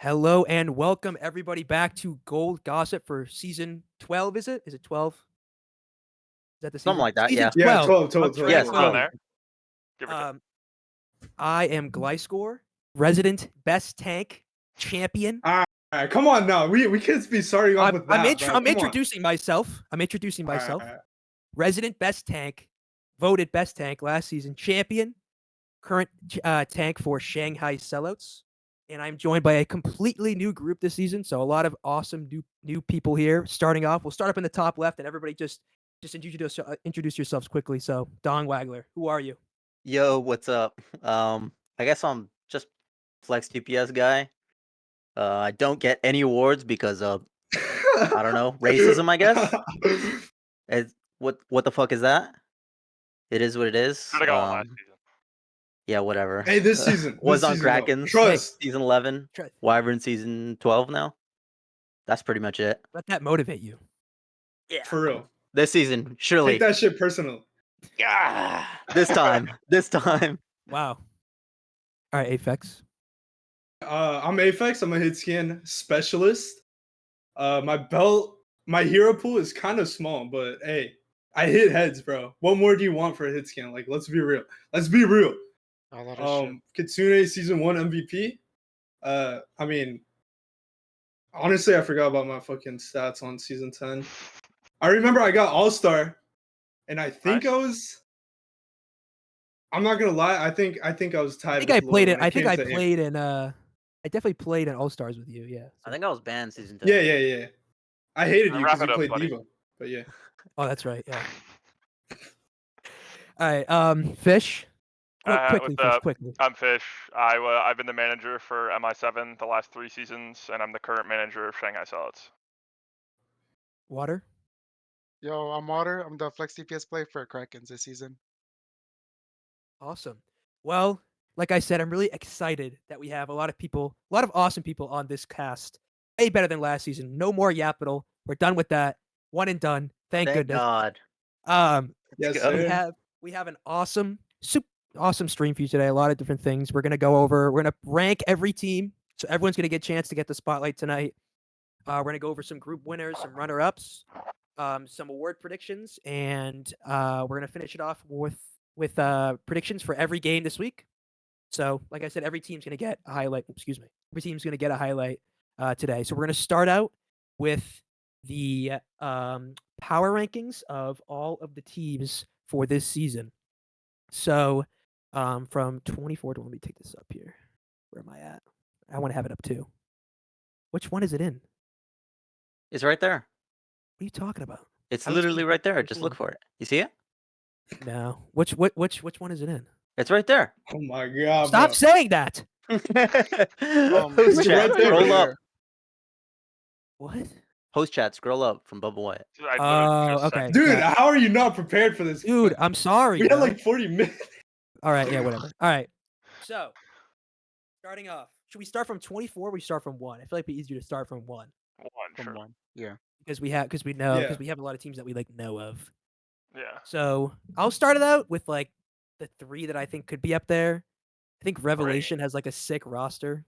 Hello and welcome everybody back to Gold Gossip for season 12, is it? Is it 12? Is that the Something season? like that, Season yeah. Yeah, 12. 12, I'm 12, 12, trying to 12. Yes, tell around you. there. Give or take. I am Glyscore, resident best tank champion. All right, come on now. We can't be starting off with that, bro. I'm Come on. introducing myself. All right. Resident best tank, voted best tank last season, champion, current tank for Shanghai Sellouts. And I'm joined by a completely new group this season. So a lot of awesome new people here. Starting off, we'll start up in the top left, and everybody just introduce yourselves quickly. So Don Wagler, who are you? Yo, what's up? I guess I'm just Flex TPS guy. I don't get any awards because of I don't know, racism, I guess. What the fuck is that? It is what it is. Should've got one last season. Yeah, whatever. Hey, this season. Was this on season, though. Krakens Trust. season 11, Try, Wyvern season 12 now. That's pretty much it. let that motivate you. Yeah. For real. This season, surely. Take that shit personal. Yeah. This time. Wow. All right, Aphex. I'm Aphex. I'm a hit scan specialist. My hero pool is kind of small, but hey, I hit heads, bro. What more do you want for a hit scan? Like, let's be real. Oh, that is true. Kitsune season 1 MVP. I mean, honestly, I forgot about my fucking stats on season 10. I remember I got All-Star, and I think Nice. I was. I'm not gonna lie. I think I was tied. I think I with played Lil it. when I think came I to aim. played in I definitely played in All Stars with you. Yeah. I think I was banned season 2. Yeah. I hated you Wrap because it you up, played buddy. Diva. But yeah. Oh, that's right. Yeah. All right. Fish. Quickly, what's Fish. up? Quickly. I'm Fish. I've been the manager for MI7 the last 3 seasons, and I'm the current manager of Shanghai Solids. Water. Yo, I'm Water. I'm the Flex DPS play for Krakens this season. Awesome. Well, like I said, I'm really excited that we have a lot of awesome people on this cast. Way better than last season. No more Yapital. We're done with that. One and done. Thank goodness. God. Yes, go. sir. We have an awesome stream for you today. A lot of different things. We're gonna rank every team. So everyone's gonna get a chance to get the spotlight tonight. We're gonna go over some group winners, some runner-ups, some award predictions, and we're gonna finish it off with predictions for every game this week. So, like I said, every team's gonna get a highlight. Excuse me. Every team's gonna get a highlight today. So we're gonna start out with the power rankings of all of the teams for this season. So, from 24 to let me take this up here. Where am I at? I want to have it up too. Which one is it in? It's right there. What are you talking about? It's I was literally thinking right there. Just 24. look for it. You see it? No. Which one is it in? It's right there. Oh my god. Stop bro. saying that. Host it's chat, right there. scroll up. What? Host chat, scroll up from Bubba White. I literally just okay. sent Dude, got it. how are you not prepared for this? Dude, I'm sorry. we had bro. like 40 minutes. All right, yeah, whatever. All right. So, starting off, should we start from 24 or we start from 1? I feel like it'd be easier to start from 1 one, From sure. one. Yeah. because we have a lot of teams that we know of. Yeah. So, I'll start it out with like the 3 that I think could be up there. I think Revelation has like a sick roster.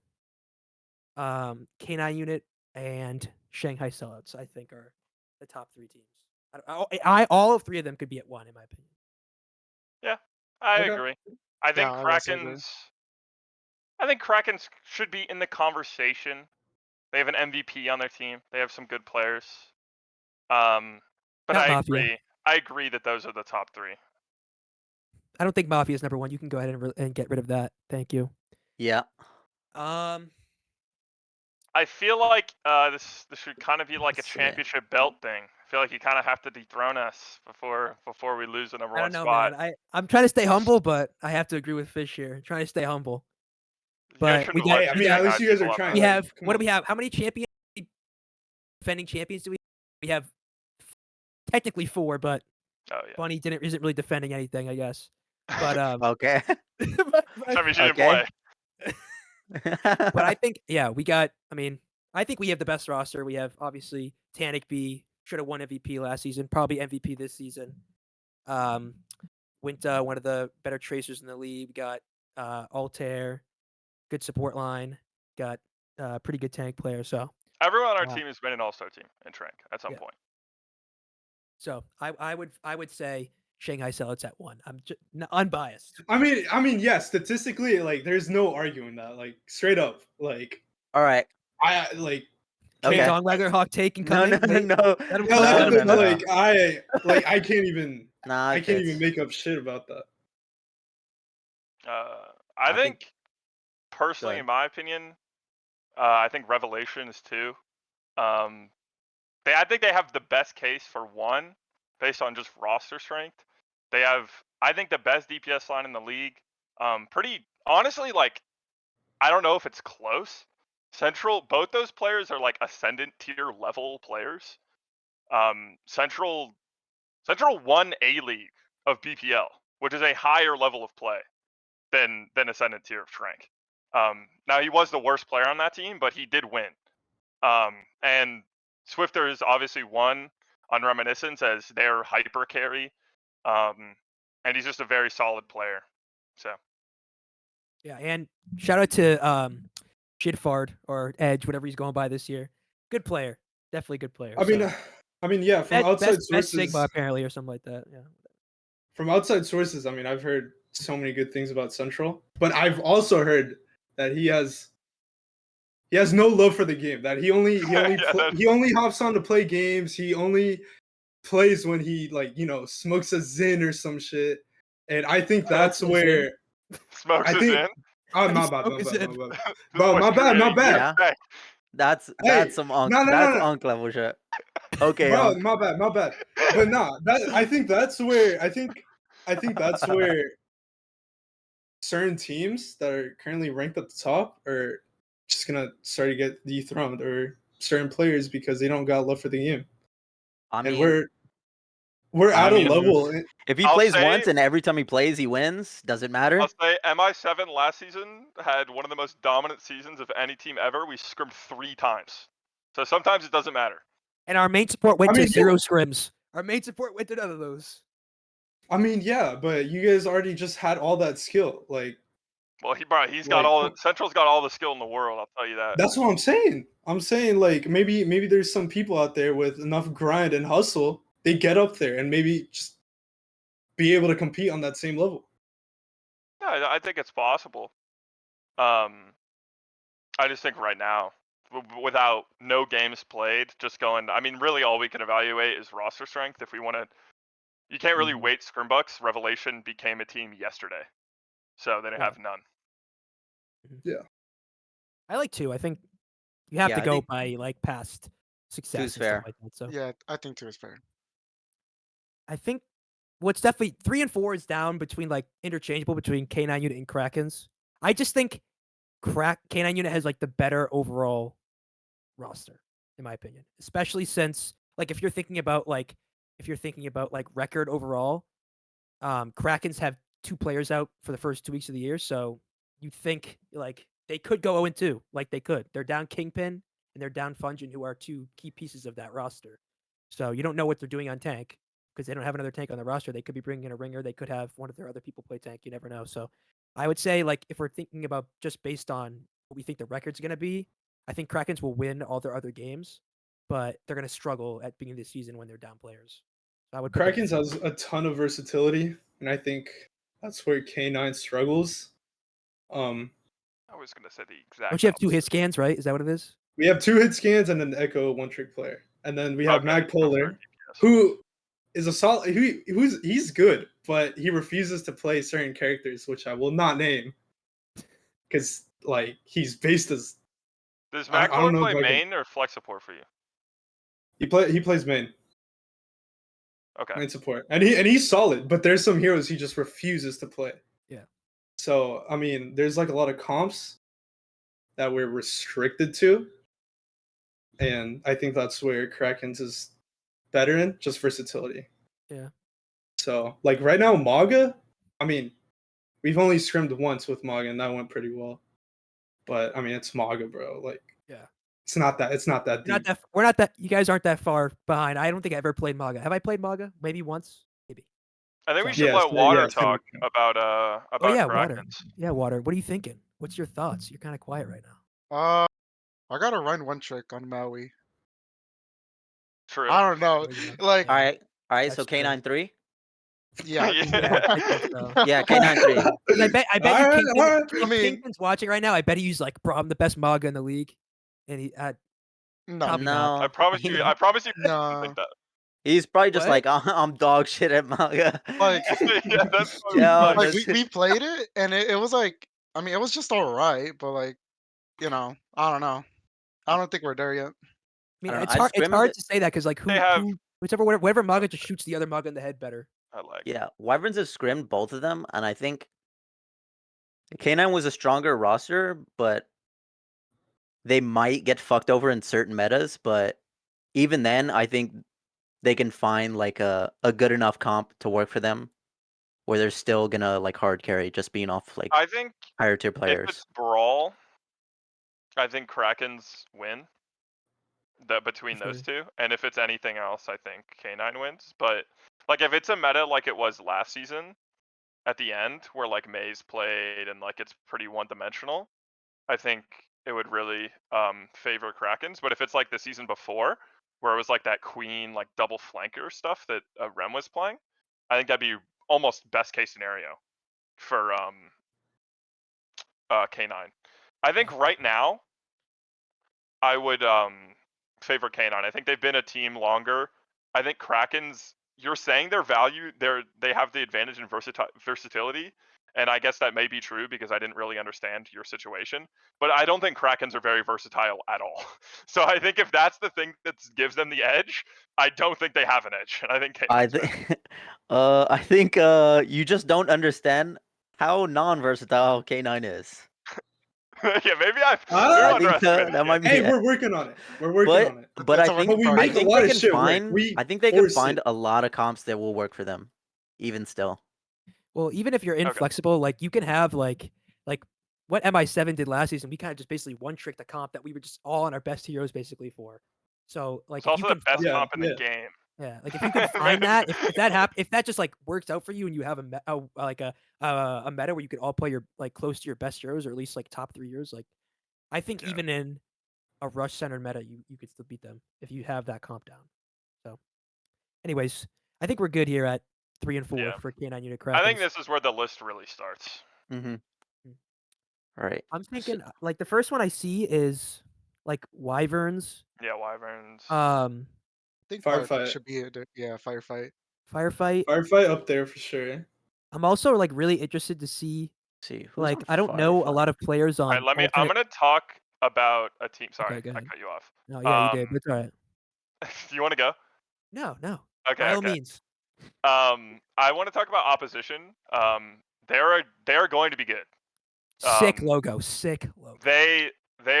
K9 Unit and Shanghai Sellouts, I think, are the top 3 teams. All of 3 of them could be at 1 in my opinion. I Okay. agree. I think I also agree. Krakens should be in the conversation. They have an MVP on their team. They have some good players. But Not I Mafia. agree. I agree that those are the top 3. I don't think Mafia is number 1. You can go ahead and get rid of that. Thank you. Yeah. I feel like this should kind of be like a Let's see. championship belt thing. I feel like you kind of have to dethrone us before we lose the number I one don't know, spot. man. I'm trying to stay humble, but I have to agree with Fish here. Trying to stay humble. You guys But shouldn't we let got- Hey, I these mean, at least you guys people are up trying. We there. like, have come what do on. we have? How many defending champions do we? We have technically 4, but Oh yeah. Bunny isn't really defending anything, I guess. But Okay. I mean, she didn't Okay. play. but I think I think we have the best roster. We have obviously Tanic B should have won MVP last season, probably MVP this season. Went one of the better tracers in the league. We got Altair, good support line. Got pretty good tank player. So Everyone on our Wow. team has been an all-star team in Trank at some Yeah. point. I would say Shanghai Celots at 1. I'm just unbiased. I mean, yeah. Statistically, like, there's no arguing that. Like, straight up, like, All right. I like. Okay. can't- Dongwagger Hawk take and No, coming. no, Wait, no. let him Yeah, cook, let him no, cook. no. I can't even Nah, I it can't even fits. make up shit about that. I think- think personally, ahead. in my opinion, I think Revelations too. I think they have the best case for 1 based on just roster strength. They have, I think, the best DPS line in the league. Pretty honestly, like, I don't know if it's close. Central, both those players are like ascendant tier level players. Central won A League of BPL, which is a higher level of play than ascendant tier of Trank. Now he was the worst player on that team, but he did win. And Swifter is obviously won on Reminiscence as their hyper carry. And he's just a very solid player. So Yeah, and shout out to Shitfard or Edge, whatever he's going by this year. Good player, definitely good player. I mean, yeah. From outside best sources, Sigma apparently or something like that. Yeah. from outside sources, I mean, I've heard so many good things about Central, but I've also heard that he has no love for the game. That he only Yeah, he only hops on to play games. He only plays when he, like, smokes a Zin or some shit. And I think that's Smokes a Zyn? where Smokes I is think. in. Oh, How do my you bad, smoke my a bad, Zyn? my bad. This Bro, boy's my bad, my creating bad. Yeah. respect. That's Hey, some unk. no, That's no. unk level shit. Okay, Bro, unk. my bad. But nah, I think that's where I think that's where certain teams that are currently ranked at the top are just gonna start to get dethroned, or certain players, because they don't got love for the game. I And mean, we're I at a mean, level. if he I'll plays say- once and every time he plays he wins, does it matter? I'll say MI7 last season had one of the most dominant seasons of any team ever. We scrimmed 3 times. So sometimes it doesn't matter. And our main support went I mean, to 0 scrims. Our main support went to none of those. I mean, yeah, but you guys already just had all that skill. Like, Well, he's got Like- Central's got all the skill in the world. I'll tell you that. that's what I'm saying. I'm saying, like, maybe there's some people out there with enough grind and hustle, they get up there and maybe just be able to compete on that same level. Yeah, I think it's possible. I just think right now, without no games played, just going. I mean, really, all we can evaluate is roster strength. If we want to, you can't really Mhm. wait Scrimbucks. Revelation became a team yesterday, so they didn't Right. have none. I like 2. I think you have Yeah, to I go think by like past success and fair. stuff like that. So Yeah, I think 2 is fair. I think what's definitely 3 and 4 is down between like interchangeable between K9 unit and Krakens. I just think K9 unit has like the better overall roster, in my opinion. Especially since like if you're thinking about like record overall, Krakens have 2 players out for the first 2 weeks of the year, so you think like they could go 0-2, like they could. They're down Kingpin and they're down Fungin, who are 2 key pieces of that roster. So you don't know what they're doing on tank because they don't have another tank on the roster. They could be bringing in a ringer. They could have one of their other people play tank. You never know. So I would say like if we're thinking about just based on what we think the record's going to be, I think Krakens will win all their other games, but they're going to struggle at beginning of the season when they're down players. So I would put them at Krakens has a ton of versatility, and I think that's where K9 struggles. I was gonna say the exact. Don't you have 2 hit opposite. scans, right? Is that what it is? We have 2 hit scans and an Echo one-trick player, and then we have Okay, that's Magpolar, fair, yes. who is a solid. He's good, but he refuses to play certain characters, which I will not name, because like he's based as Does I don't Maclor know play if I can- main or flex support for you? he plays main Okay. support, and he's solid. But there's some heroes he just refuses to play. Yeah. So I mean, there's like a lot of comps that we're restricted to, and I think that's where Krakens is better in, just versatility. Yeah. So like right now, Maga, I mean, we've only scrimmed once with Maga, and that went pretty well. But I mean, it's Maga, bro. Like, Yeah. it's not that deep. We're not that you guys aren't that far behind. I don't think I ever played Maga. Have I played Maga? Maybe once? Maybe. I think we So- should Yes, let Water yes, talk about Oh yeah, Water. Krakens. Yeah, Water. What are you thinking? What's your thoughts? You're kind of quiet right now. Uh, I gotta run one trick on Maui. True. I don't know. Oh, yeah. Like, All right. That's So true. K9 3. yeah. Yeah, I think so. Yeah, K9 3. 'Cause I bet you Alright, Kingpin, alright. if I mean- Kingpin's watching right now, I bet he used like, bro, I'm the best Maga in the league, and he No. Probably not. I promise you. I promise you. No. Like that. He's probably just What? like I'm dog shit at manga. Like, Yeah, that's what Yeah, I'm like that's- we played it and it was like, I mean, it was just all right, but like, I don't know. I don't think we're there yet. I mean, don't know, it's I hard. It's scrimmed hard it- to say that because like They have- whatever Maga just shoots the other Maga in the head better. I like. Yeah, Wyverns have scrimmed both of them, and I think K9 was a stronger roster, but they might get fucked over in certain metas. But even then, I think they can find like a good enough comp to work for them, where they're still gonna like hard carry just being off like I think higher tier if players. it's brawl, I think Krakens win. Between those two, and if it's anything else, I think K9 wins. But like if it's a meta like it was last season, at the end where like Maze played and like it's pretty one-dimensional, I think it would really favor Krakens. But if it's like the season before, where it was like that Queen like double flanker stuff that Rem was playing, I think that'd be almost best case scenario for K9. I think right now I would favor K9. I think they've been a team longer. I think Krakens, you're saying their value, they have the advantage in versatility, and I guess that may be true because I didn't really understand your situation. But I don't think Krakens are very versatile at all. So I think if that's the thing that gives them the edge, I don't think they have an edge, and I think K9's I better. think, I think you just don't understand how non-versatile K9 is. Yeah, maybe I've I think underestimated that it. might be. Hey, we're working on it. We're working But on it. but That's I a work think in we make I a think lot they of can shit work. find. We I think they can force find it. a lot of comps that will work for them, even still. Well, even if you're inflexible, like you can have like what MI7 did last season. We kind of just basically one trick the comp that we were just all on our best heroes basically for. So like It's if you also the can best Yeah, comp in the yeah. game. yeah, like if you can find that, if that just like works out for you and you have a meta where you can all play your like close to your best heroes or at least like top 3 heroes, like I think Yeah. even in a rush centered meta, you could still beat them if you have that comp down. So, anyways, I think we're good here at 3 and 4 Yeah. for K9 unit I think Krakens. this is where the list really starts. Mm-hmm. Mm. All right. I'm thinking like the first one I see is like Wyverns, Yeah, Wyverns. I think Firefight. should be it. Yeah, firefight. Firefight. Firefight up there for sure. I'm also like really interested to see Let's see. Who's like on I don't know a Firefight? lot of players on. Alright, I'm alternate- gonna talk about a team. Sorry, go I ahead. cut you off. No, yeah, you did. But it's all right. Do you want to go? No. Okay. By all Okay. means. I want to talk about opposition. They are going to be good. Sick logo. Sick logo. They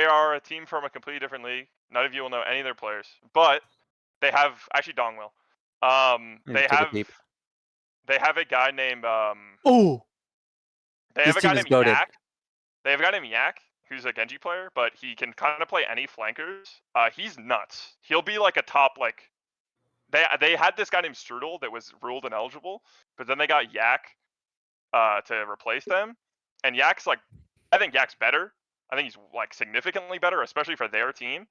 are a team from a completely different league. None of you will know any of their players, but they have actually Dong will. They Take a have peep. they have a guy named Oh, they This have a team guy is named goated. Yak. They have a guy named Yak who's a Genji player, but he can kind of play any flankers. He's nuts. He'll be like a top like. They had this guy named Strudel that was ruled ineligible, but then they got Yak to replace them, and Yak's like, I think Yak's better. I think he's like significantly better, especially for their team.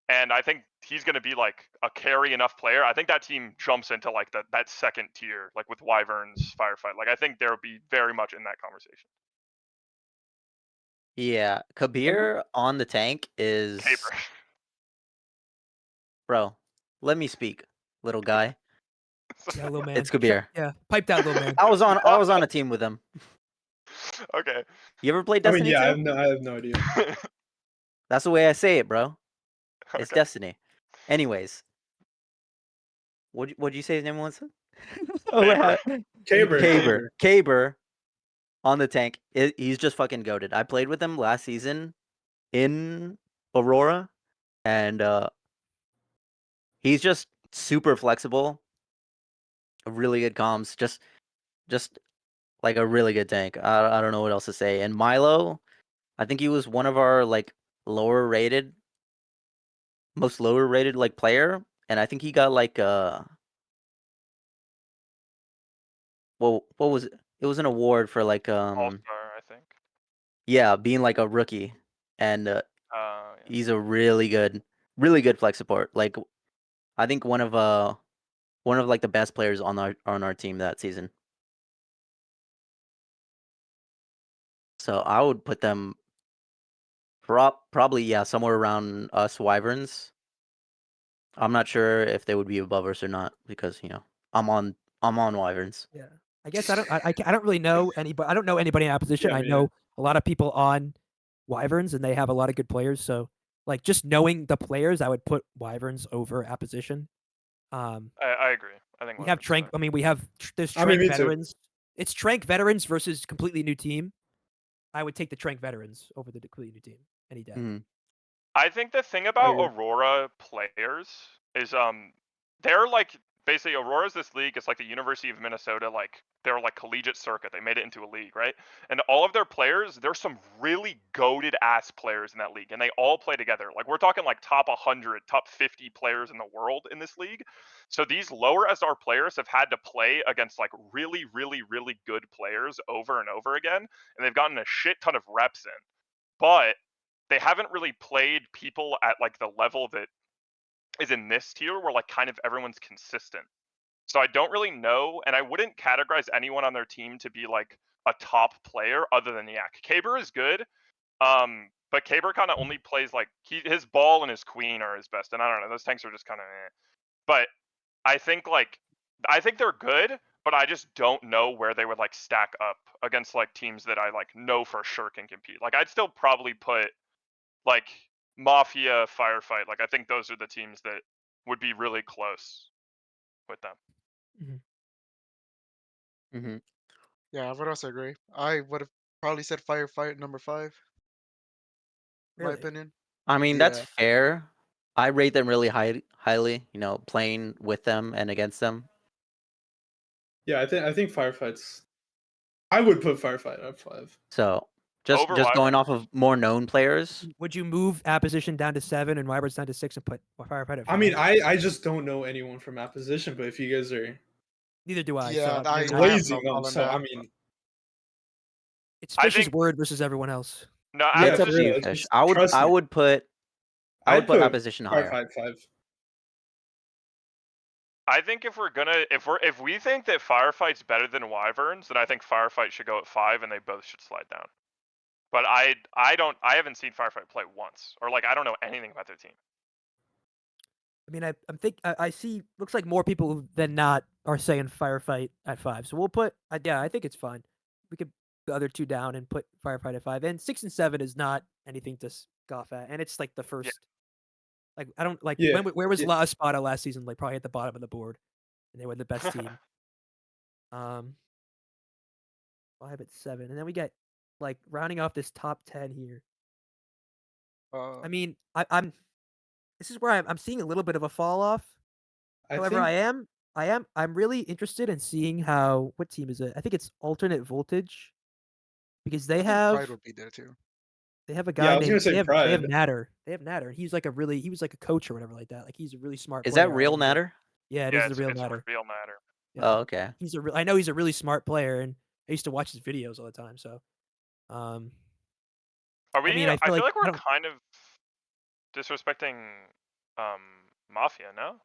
And I think he's going to be like a carry enough player. I think that team jumps into like that second tier, like with Wyverns, Firefight. Like I think they'll be very much in that conversation. yeah. Kabir on the tank is Caper. bro. Let me speak, little guy. Yeah, little man. It's Kabir. Yeah, pipe that little man. I was on a team with him. Okay. You ever played I mean, Destiny yeah, 2? I have no idea. That's the way I say it, bro. It's Okay. Destiny. Anyways, what'd you say his name was? Caber. Kaber on the tank. He's just fucking goated. I played with him last season in Aurora, and he's just super flexible. Really good comms. Just like a really good tank. I don't know what else to say. And Milo, I think he was one of our like most lower rated like player, and I think he got like well, what was it? It was an award for like All-Star, I think. yeah, being like a rookie, and yeah. He's a really good flex support. Like, I think one of like the best players on our team that season. So I would put them probably somewhere around us Wyverns. I'm not sure if they would be above us or not because I'm on Wyverns. Yeah. I guess I don't really know anybody. I don't know anybody in opposition. Yeah, I me know neither. a lot of people on Wyverns, and they have a lot of good players. So, like, just knowing the players, I would put Wyverns over opposition. I agree. I think We have Wyverns Trank. better. I mean, we have there's I mean, Trank me too. veterans. It's Trank veterans versus completely new team. I would take the Trank veterans over the completely new team any day. Mhm. I think the thing I about agree. Aurora players is they're like basically Aurora's this league. It's like the University of Minnesota, like they're like collegiate circuit. They made it into a league, right? And all of their players, there's some really goated ass players in that league, and they all play together. Like we're talking like top 100, top 50 players in the world in this league. So these lower SR players have had to play against like really, really, really good players over and over again, and they've gotten a shit ton of reps in. But they haven't really played people at like the level that is in this tier where like kind of everyone's consistent. So I don't really know, and I wouldn't categorize anyone on their team to be like a top player other than Yak. Kaber is good, but Kaber kind of only plays like his ball and his queen are his best, and I don't know, those tanks are just kind of. But I think they're good, but I just don't know where they would like stack up against like teams that I like know for sure can compete. Like I'd still probably put like Mafia, Firefight. Like I think those are the teams that would be really close with them. Mm-hmm. Yeah, I would also agree. I would have probably said Firefight number 5. In my Really? opinion. I mean, that's Yeah. fair. I rate them really highly. Playing with them and against them. Yeah, I think Firefights. I would put Firefight at 5. So just Over going Wyvern? off of more known players. Would you move opposition down to 7 and Wyverns down to 6 and put Firefight at 5? I mean, I just don't know anyone from that position, but if you guys are Neither do I. Yeah, so I have glazing no them, call so on I that. mean, it's I Fish's think- word versus everyone else. No, Yeah, It's up for to real, you, it's Fish. just- I trust me. would put I'd put opposition higher. Firefight 5. I think if we think that Firefight's better than Wyverns, then I think Firefight should go at 5 and they both should slide down. But I haven't seen Firefight play once, or like I don't know anything about their team. I mean, I see. Looks like more people than not are saying Firefight at 5. So we'll put. Yeah, I think it's fine. We could the other two down and put Firefight at 5. And 6 and 7 is not anything to scoff at. And it's like the first. Like I don't like Yeah, where was yeah. La Espada last season? Like probably at the bottom of the board, and they were the best team. 5 at 7, and then we get like rounding off this top 10 here. I mean, I'm. This is where I'm seeing a little bit of a fall off. However, think, I'm really interested in seeing how what team is it? I think it's Alternate Voltage, because I they think have Pride would be there too. they have a Yeah, guy I was gonna named say they have Pride. Natter. They have Natter. He was like a coach or whatever like that. Like he's a really smart. Is player. that real Natter? Yeah, it Yeah, is the real it's Natter. a real matter. Yeah. Oh, okay. I know he's a really smart player, and I used to watch his videos all the time. So, Are we? mean, I feel like I we're don't- kind of disrespecting Mafia, no?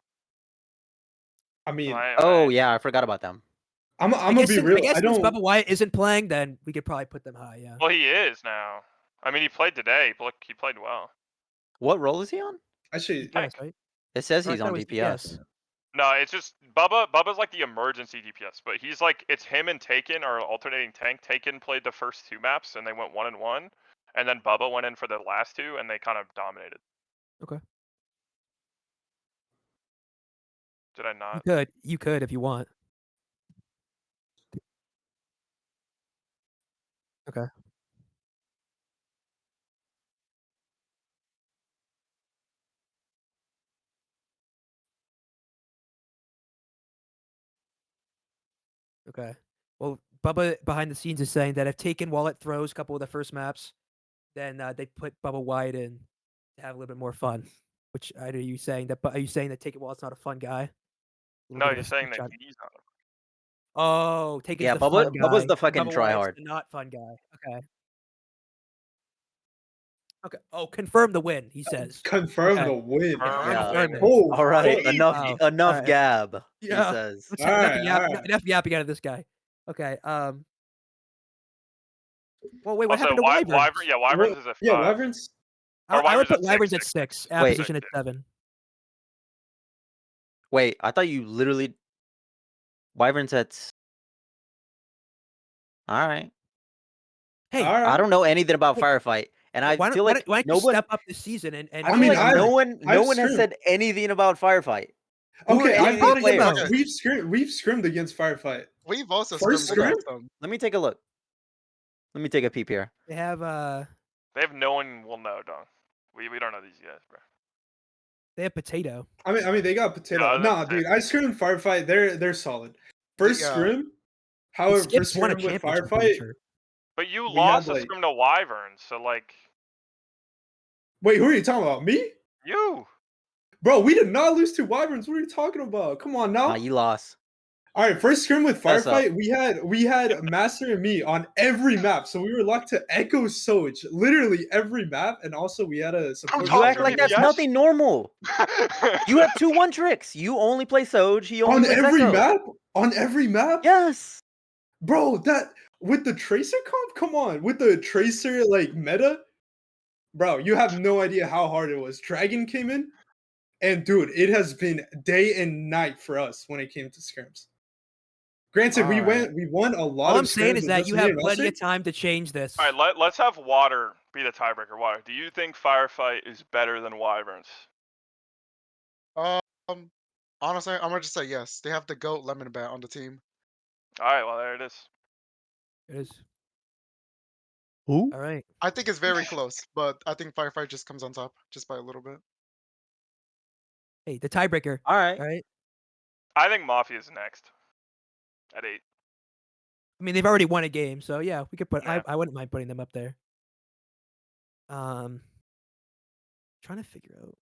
I mean, Oh yeah, I forgot about them. I'm I gonna guess be since, real. I guess I since don't. Bubba Wyatt isn't playing, then we could probably put them high. Yeah. Well, he is now. I mean, he played today. He played well. What role is he on? Actually, Yes, right? It says Or I he's thought on it was DPS. No, it's just Bubba's like the emergency DPS, but he's like it's him and Taken are alternating tank. Taken played the first 2 maps and they went 1-1, and then Bubba went in for the last 2 and they kind of dominated. Okay. Did I not? You could if you want. Okay. Okay. Well, Bubba behind the scenes is saying that if Taken Wallet throws a couple of the first maps, then they put Bubba Wyatt in to have a little bit more fun. Which are you saying that? Are you saying that Taken Wallet's not a fun guy? No, he's saying that he's not. Oh, Taken's Yeah, the fun guy. Bubba's the fucking Bubba Wyatt's tryhard. the not fun guy. Okay. Okay. Oh, confirm the win. He says. Confirm Okay. the win. Confirm Yeah. the win. Confirm it. Oh, All right, fuck. enough Wow. enough Alright. gab. Yeah. He says. Let's have enough, Alright. enough yapping out of this guy. Okay. Well, wait. What Also, happened to Wyverns? Wyvern, yeah, Wyverns is at 5. Yeah, Wyverns. I Or would Wyverns put at 6, Wyverns at 6. 6. Wait. Opposition at 7. Wait, I thought you literally Wyverns at. All right. Hey, All right. I don't know anything about Hey, Firefight, and I why feel don't, like why don't no you one. step up this season and I feel mean, like I've- no one I've has scrimmed. said anything about Firefight. Who Okay, are I any of thought these players? Okay. we've scrimmed against Firefight. We've also First scrimmed against scrim? them. Let me take a look. Let me take a peep here. they have They have no one will know, dog. We don't know these guys, bro. they have Potato. I mean, they got potato. Yeah, Nah, that's dude, it. I scrimmed Firefight. They're solid. First Yeah. scrim. And However, Skips first won a scrim with championship. I'm pretty Firefight. sure. But you We had, lost a like- scrim to Wyverns, so like Wait, who are you talking about? Me? you. Bro, we did not lose to Wyverns. What are you talking about? Come on now. You lost. All right, first scrim with Fess up. Firefight, we had Master and me on every map, so we were locked to Echo Soj, literally every map, and also we had a support. You act Dr. like that's DPS? nothing normal. You have 2-1 tricks. You only play Soj. He only on plays every Echo. map. On every map, Yes. bro. That with the Tracer comp, come on, with the Tracer like meta, bro. You have no idea how hard it was. Dragon came in, and dude, it has been day and night for us when it came to scrims. Granted, we Alright. won a lot. All of I'm saying scrims is with that just you me have and plenty Russell. of time to change this. All right, let's have Water be the tiebreaker. Water, do you think Firefight is better than Wyverns? Honestly, I'm gonna just say yes. They have the GOAT Lemon Bat on the team. All right, well there it is. It is. Who? All right. I think it's very close, but I think Firefight just comes on top just by a little bit. Hey, the tiebreaker. All right. All right. I think Mafia is next at 8. I mean, they've already won a game, so yeah, we could put. Yeah. I wouldn't mind putting them up there. Trying to figure out.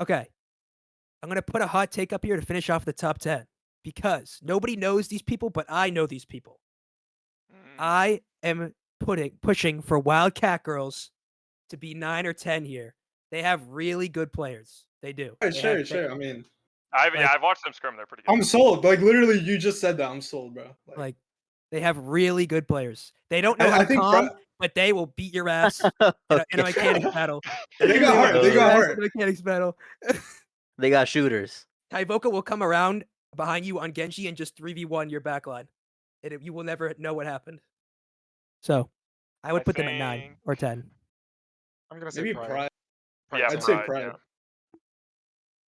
Okay, I'm gonna put a hot take up here to finish off the top 10 because nobody knows these people, but I know these people. Mm. I am pushing for Wildcat Girls to be 9 or 10 here. They have really good players. They do. Alright, They sure, have- sure. I mean, Yeah, I've watched them scrim. They're pretty good. I'm sold. Like literally, you just said that. I'm sold, bro. Like they have really good players. They don't know I how to think calm, Fri- but they will beat your ass in a Okay. mechanics battle. They got heart. They Beat your got ass heart. in a mechanics battle. They got shooters. Taivoka will come around behind you on Genji and just 3v1 your backline. And you will never know what happened. So, I would I put them at 9 think- or 10. I'm gonna say Maybe Pride. Pride. Yeah, I'd say Pride, Pride. yeah.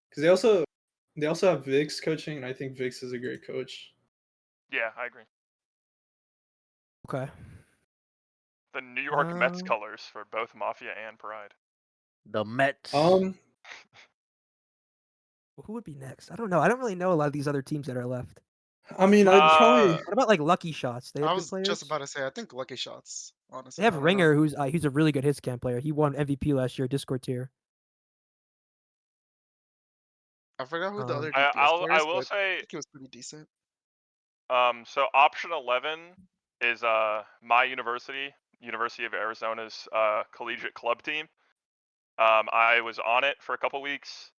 Because they also have Vix coaching, and I think Vix is a great coach. Yeah, I agree. Okay. The New York Mets Um, colors for both Mafia and Pride. The Mets. Well, who would be next? I don't know. I don't really know a lot of these other teams that are left. I mean, I'd probably. What about like Lucky Shots? They have I good was players? just about to say I think Lucky Shots. Honestly, They have I don't know. Ringer, who's a really good hits cam player. He won MVP last year, Discord tier. I forgot who the Um, other I DPS player is, will but I say, think he was pretty decent. so option 11 is my university, University of Arizona's collegiate club team. I was on it for a couple weeks.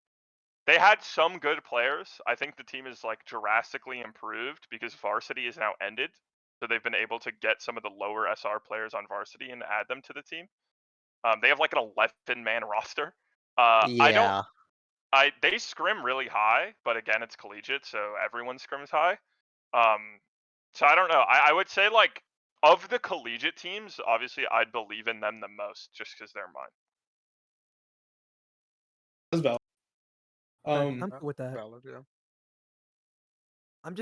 They had some good players. I think the team is like drastically improved because varsity is now ended. So they've been able to get some of the lower SR players on varsity and add them to the team. They have like an 11-man roster. yeah. They scrim really high, but again, it's collegiate, so everyone scrims high. So I don't know. I would say like of the collegiate teams, obviously I'd believe in them the most just because they're mine. That's valid. I'm cool with that. Valid, yeah. I'm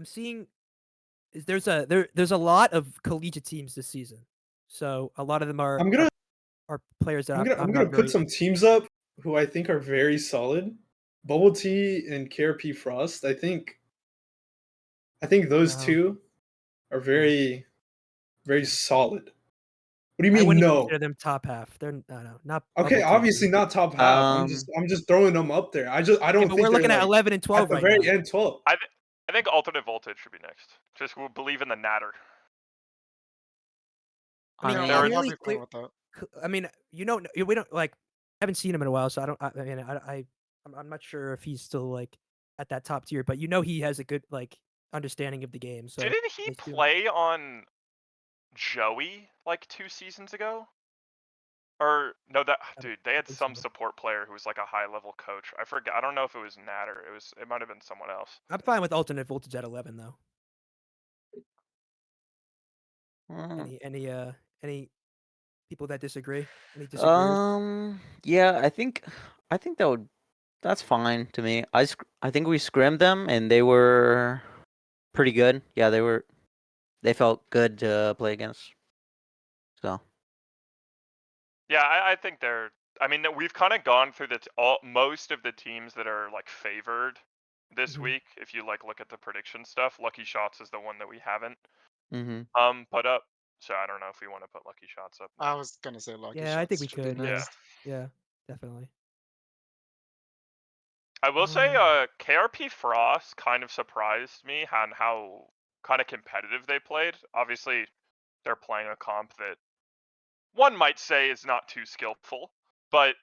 seeing there's a lot of collegiate teams this season. So a lot of them are I'm gonna players that I'm I'm gonna not put very- some teams up who I think are very solid. Bubble Tea and KRP Frost. I think those No. two are very, very solid. What do you I mean wouldn't even no? consider them top half. They're not Okay, bubble obviously team. not top half. I'm just throwing them up there. I don't Yeah, think but we're looking they're, at like, 11 and 12 at the right very now. end 12. I think alternate voltage should be next. Just we'll believe in the Natter. I mean, Yeah, I I'll clearly- be fine with that. I mean, we don't like. Haven't seen him in a while, so I don't. I mean, I'm not sure if he's still like at that top tier, but he has a good like understanding of the game. So Didn't he I assume- play on Joey like 2 seasons ago? Or no, that dude, they had think some so. support player who was like a high level coach. I forget. I don't know if it was Natter. It might have been someone else. I'm fine with alternate voltage at 11 though. Mm, Any people that disagree? Any disagreeers? Yeah, I think that's fine to me. I think we scrimmed them and they were pretty good. Yeah, they felt good to play against. So Yeah, I think they're. I mean, we've kind of gone through most of the teams that are like favored this Mhm. week. If you like look at the prediction stuff, Lucky Shots is the one that we haven't mm-hmm. put up. So I don't know if we want to put Lucky Shots up. I was gonna say Lucky Yeah, I think Shots we should be could. Yeah, next. yeah, definitely. I will say, Um, KRP Frost kind of surprised me on how kind of competitive they played. Obviously, they're playing a comp that one might say is not too skillful, but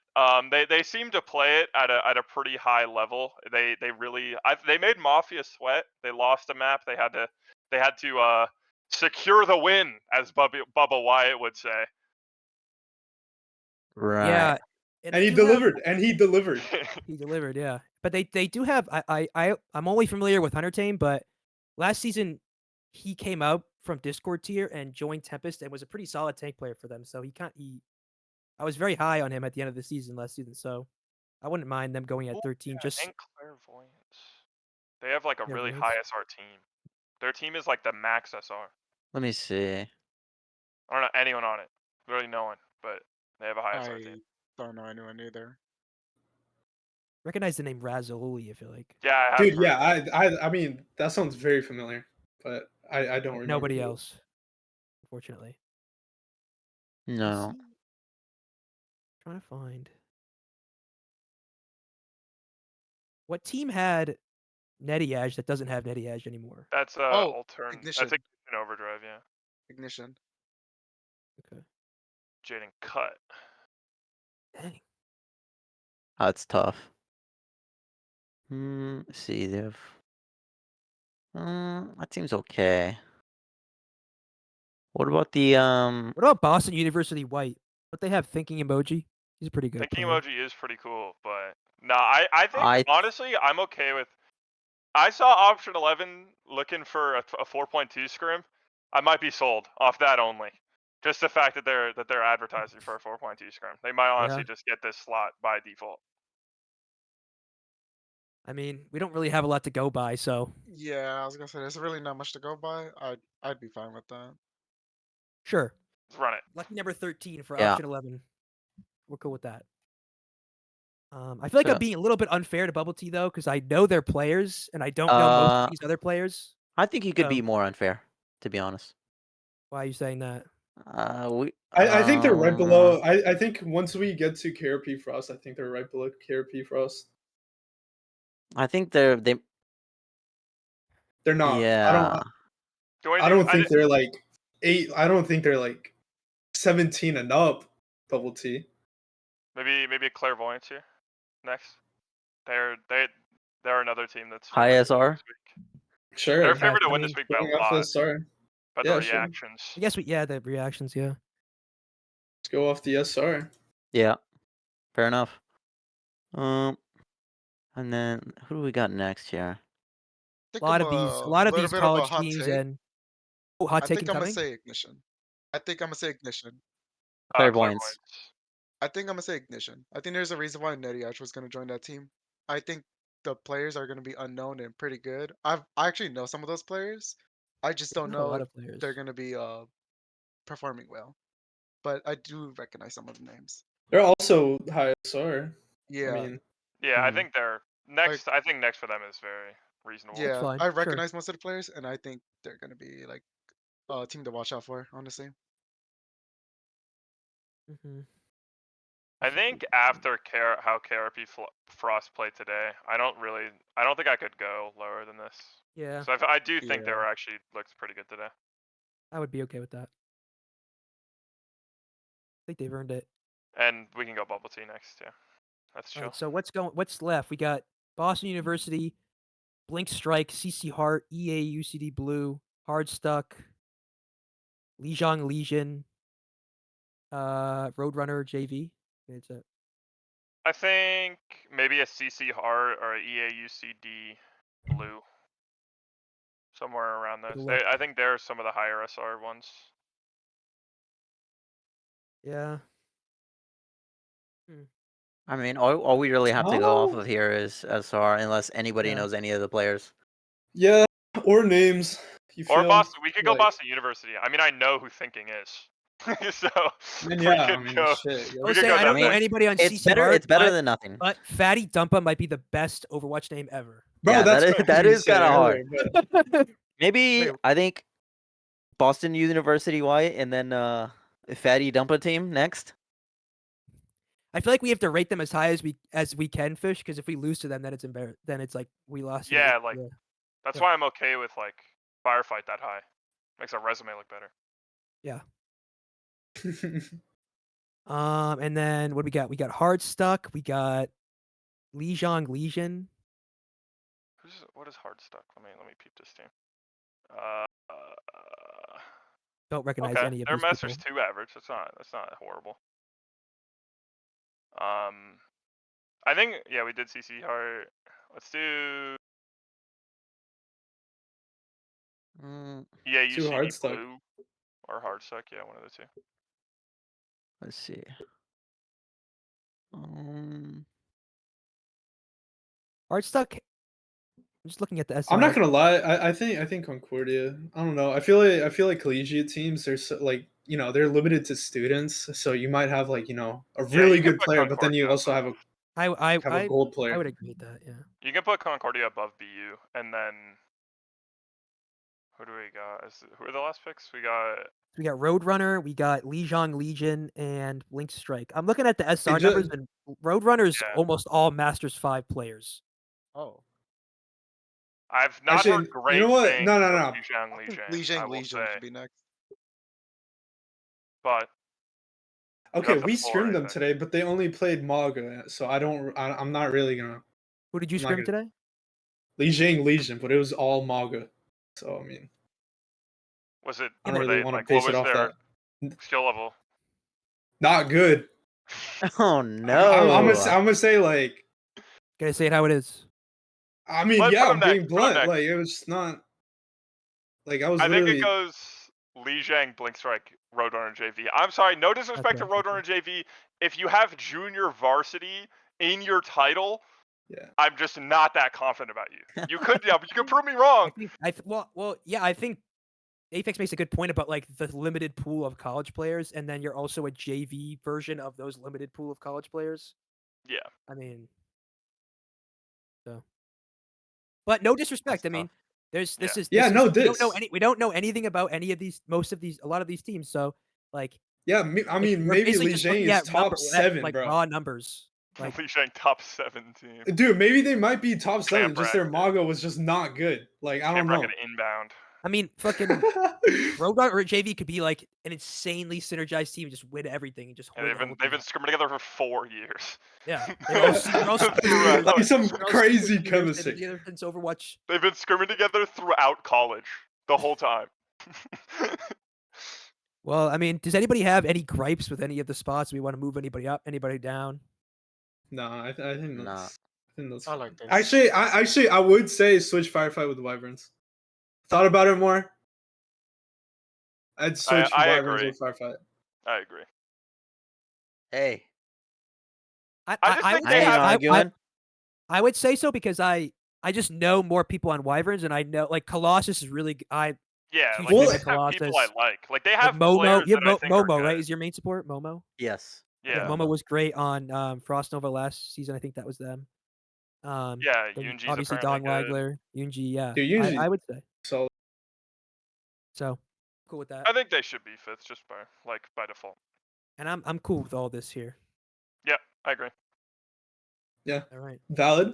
they seem to play it at a pretty high level. They made Mafia sweat. They lost a map. They had to secure the win, as Bubba Wyatt would say. Right. Yeah, And they he do have- delivered. And he delivered. He delivered, yeah. But they do have. I'm only familiar with Huntertame, but last season he came out from Discord tier and joined Tempest and was a pretty solid tank player for them. So I was very high on him at the end of the season last season. So I wouldn't mind them going at Ooh, 13. yeah, Just and Clairvoyance. They have like a really Clairvoyance. high SR team. Their team is like the max SR. Let me see. I don't know anyone on it. Really no one, but they have a high SR I team. don't know anyone either. recognize the name Razoli. I feel like Yeah, I have Dude, heard yeah, of it. I mean that sounds very familiar, but I don't remember. nobody who it else, unfortunately. Let's No. see. Trying to find what team had Netiage that doesn't have Netiage anymore. That's Oh, That's Ignition. Ignition Overdrive, yeah. Ignition. Okay. Jaden Cut. Dang. That's tough. Let's see, they've. That seems okay. What about the What about Boston University White? But they have thinking emoji. He's a pretty good Thinking player. Emoji is pretty cool, but no, I think I honestly I'm okay with. I saw option 11 looking for a 4.2 scrim. I might be sold off that only. Just the fact that they're advertising for a 4.2 scrim. They might honestly Yeah. just get this slot by default. I mean, we don't really have a lot to go by, so Yeah, I was gonna say there's really not much to go by. I'd be fine with that. sure. Let's run it. Lucky number 13 for Yeah. option 11. We're cool with that. I feel like I'm So- being a little bit unfair to Bubble Tea though, because I know their players and I don't know most of these other players. I think you could be So- more unfair, to be honest. Why are you saying that? I think they're right below. I think once we get to KRP Frost, I think they're right below KRP Frost. I think They're not. Yeah. I don't think they're like 8. I don't think they're like 17 and up. Bubble Tea. Maybe a Clairvoyance here next. They're another team that's High favored to win SR? this week. Sure. They're Yeah, favored to I win mean, this week by Going a off lot. the SR. But Yeah, the sure. reactions. I guess the reactions, yeah. Let's go off the SR. Yeah. Fair enough. And then who do we got next here? A lot of these bit of a college hot teams take. and hot I take think I'm gonna incoming. say Ignition. I think I'm gonna say Ignition. Clairvoyance. I think I'm gonna say Ignition. I think there's a reason why Netiage was gonna join that team. I think the players are gonna be unknown and pretty good. I actually know some of those players. I just don't Not a know lot if of players. they're gonna be performing well. But I do recognize some of the names. They're also high SR. Yeah. I mean, Yeah, I Mhm. think they're next. I think next for them is very reasonable. Yeah, fine, I sure. recognize most of the players, and I think they're gonna be like a team to watch out for. Honestly. Mm-hmm. I think after how KRP Frost played today, I don't think I could go lower than this. Yeah, So I do think they Yeah. were actually looked pretty good today. I would be okay with that. think they've earned it. And we can go bubble tea next. Yeah, that's All chill. right, so what's left? We got Boston University, Blink Strike, CC Heart, EA UCD Blue, Hard Stuck, Lijiang Legion, Roadrunner JV. It's a I think maybe a CC Heart or a EA UCD Blue. Somewhere around those. look. I think they're some of the higher SR ones. yeah. I mean, all we really have to go off Oh. of here is SR, unless anybody Yeah. knows any of the players. Yeah, or names. You Or feel? Boston. We could go Like- Boston University. I mean, I know who Thinking is. So And we yeah, could I mean, go. shit. I We would could say go I that don't know way. anybody on It's CC better. Heart, It's better but, than nothing. but Fatty Dumpa might be the best Overwatch name ever. Bro, Yeah, that's that what is- I that was is gonna say kinda hard. earlier, but Maybe Wait. I think Boston University White and then Fatty Dumpa team next. I feel like we have to rate them as high as we can, Fish, because if we lose to them, then it's then it's like we lost. Yeah, like that's Yeah. why I'm okay with like Firefight that high. Makes our resume look better. And then what do we got? We got Hard Stuck. We got Lijiang Legion. What is Hard Stuck? Let me peep this team. Don't recognize Okay, any of they're these Masters people. 2 average. That's not horrible. I think we did CC Heart. Let's do Mm, EA Two Hard UCD Stuck. Blue or Hard Stuck. Yeah, one of the two. let's see. Hard Stuck. I'm just looking at the SR. I'm not gonna lie. I think Concordia. I don't know. I feel like collegiate teams are so, like, you know, they're limited to students, so you might have like, you know, a Yeah, really you can good put player, but then you Concordia also have above. a gold player. I would agree with that. Yeah. You can put Concordia above BU, and then who do we got? Who are the last picks? We got We got Roadrunner, we got Lijiang Legion, and Blink Strike. I'm looking at the SR ju- numbers, and Roadrunner's Yeah. almost all Masters 5 players. Oh, I've not Actually, heard you great know what? things No. about Lijiang I think Legion. I will Legion say, should be next. but Okay, have the we floor, streamed I them think. today, but they only played Maga, so I'm not really gonna Who did you I'm not scrim gonna- today? Lijiang Legion, but it was all Maga. So I mean, was it? I Were don't really they want to like base what it was off their that. skill level? Not good. Oh I'm no! gonna say like. Gotta say it how it is. I mean, Put yeah, 'em I'm being next, put 'em blunt. next. Like it was not. Like I was I think literally. it goes Lijiang, Blink Strike, Roadrunner, JV. I'm sorry, no disrespect to Okay, okay. Roadrunner, JV. If you have junior varsity in your title, Yeah. I'm just not that confident about you. You could, but you could prove me I wrong. think yeah, I think Apex makes a good point about like the limited pool of college players, and then you're also a JV version of those limited pool of college players. Yeah. I mean, so, but no disrespect. That's I mean, this is Yeah, this no is, diss. we don't know anything about any of these, a lot of these teams. So like, Yeah, I mean, we're maybe basically just Lijiang looking is at top 7, like bro. raw numbers. Like, Lijiang top 7 team. Dude, maybe they might be top 7. Can't Just their bracket. Maga was just not good. Like I don't Can't know. bracket inbound. I mean, fucking Roadrunner or JV could be like an insanely synergized team, and just win everything and just Yeah, win they've the whole been thing. scrimming together for 4 years. Yeah, they're also Throughout. Like some they're also crazy juniors, they've been chemistry. together since Overwatch. They've been scrimming together throughout college the whole time. Well, I mean, does anybody have any gripes with any of the spots? Do we want to move anybody up, anybody down? No, I think Nah. that's. I think that's. I like this. Actually, I would say switch Firefight with Wyverns. Thought about it more. I'd switch I Wyverns agree. with Firefight. I agree. Hey, I just I think would I they ain't say have- arguing. I would say so because I just know more people on Wyverns, and I know like Colossus is really Yeah, Huge like fan they of just have people I Colossus. like. Like they like have Momo. players You have that I think are Momo, right? good. Is your main support Momo? Yes. Yeah. Momo was great on Frost Nova last season. I think that was them. Yeah, then Yunji's obviously apparently Dong good. Wagler, Yunji. Yeah, Dude, Yunji- I would say So so. Cool with that, I think they should be 5th just by default. and I'm cool with all this here. Yeah, I agree. All right. valid.